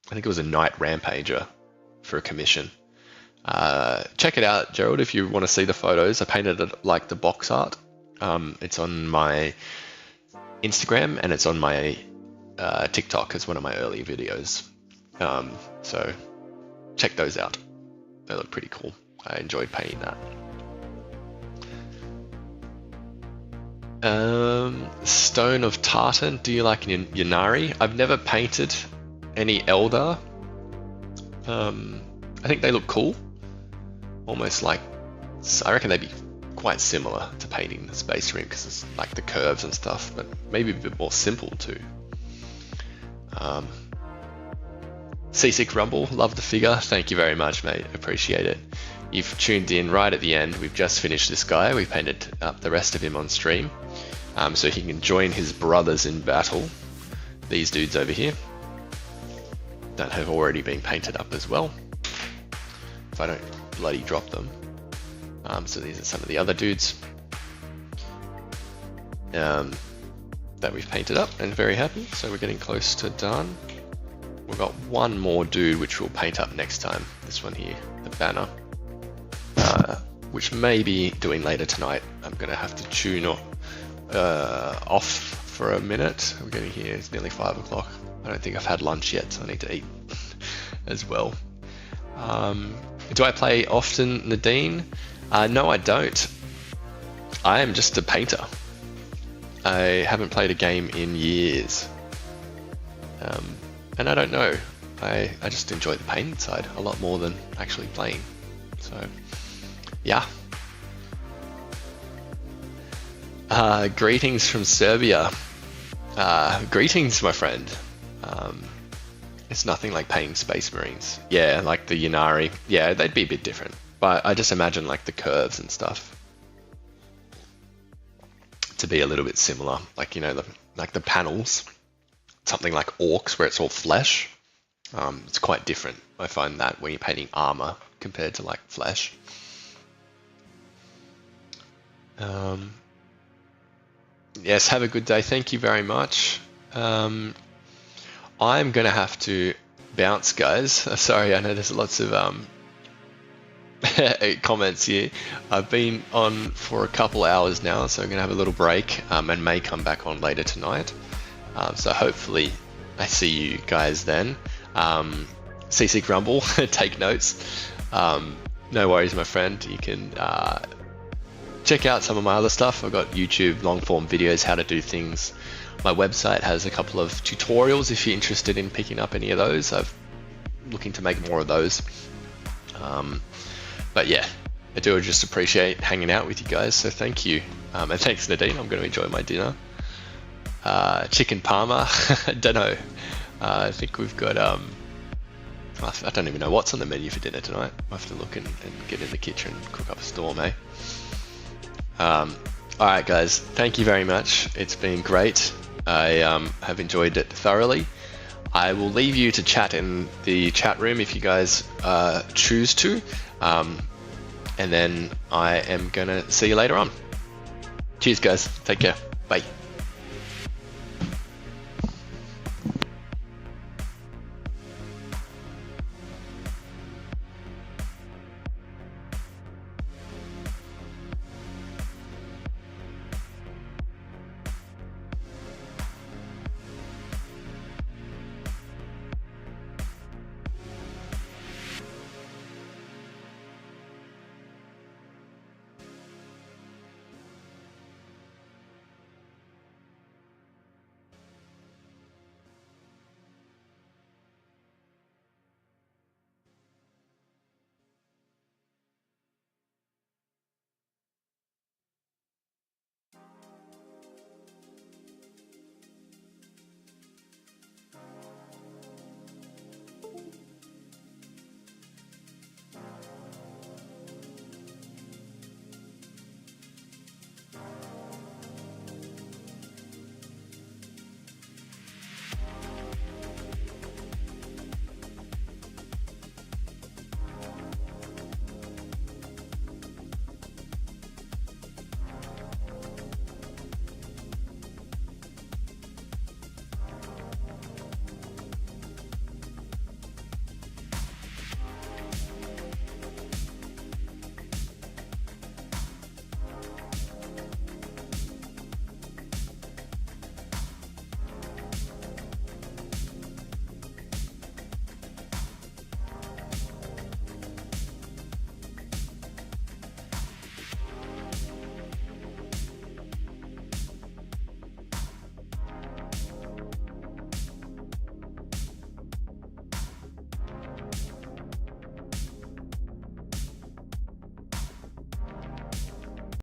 think it was a Knight Rampager for a commission. Check it out, Gerald, if you want to see the photos. I painted it like the box art. It's on my Instagram and it's on my TikTok as one of my early videos. So check those out. They look pretty cool. I enjoyed painting that. Stone of Tartan. Do you like Yanari? I've never painted any Eldar. I think they look cool. Almost like, I reckon they'd be quite similar to painting the Space Marine because it's like the curves and stuff, but maybe a bit more simple too. Seasick Rumble, love the figure. Thank you very much, mate. Appreciate it. You've tuned in right at the end. We've just finished this guy. We painted up the rest of him on stream, so he can join his brothers in battle. These dudes over here that have already been painted up as well. If I don't bloody drop them. So these are some of the other dudes that we've painted up and very happy. So we're getting close to done. We've got one more dude which we'll paint up next time. This one here, the banner, which may be doing later tonight. I'm going to have to tune off for a minute. We're getting here, it's nearly 5 o'clock. I don't think I've had lunch yet, so I need to eat as well. Do I play often, Nadine? No, I don't. I am just a painter. I haven't played a game in years. And I don't know. I just enjoy the painting side a lot more than actually playing. So, yeah. Greetings from Serbia. Greetings, my friend. It's nothing like painting Space Marines. Yeah, like the Yanari. Yeah, they'd be a bit different. But I just imagine like the curves and stuff to be a little bit similar. Like, you know, like the panels. Something like Orcs where it's all flesh. It's quite different. I find that when you're painting armor compared to like flesh. Yes, have a good day. Thank you very much. I'm going to have to bounce, guys. Sorry, I know there's lots of comments here. I've been on for a couple hours now, so I'm going to have a little break and may come back on later tonight. So hopefully I see you guys then. CC Grumble, take notes. No worries, my friend. You can check out some of my other stuff. I've got YouTube long form videos, how to do things. My website has a couple of tutorials if you're interested in picking up any of those. I'm looking to make more of those. But yeah, I do just appreciate hanging out with you guys, so thank you. And thanks, Nadine. I'm going to enjoy my dinner. Chicken parma, I don't know. I think we've got, I don't even know what's on the menu for dinner tonight. I'll have to look and get in the kitchen and cook up a storm, eh? Alright guys, thank you very much. It's been great. I have enjoyed it thoroughly. I will leave you to chat in the chat room if you guys choose to. And then I am going to see you later on. Cheers guys, take care, bye.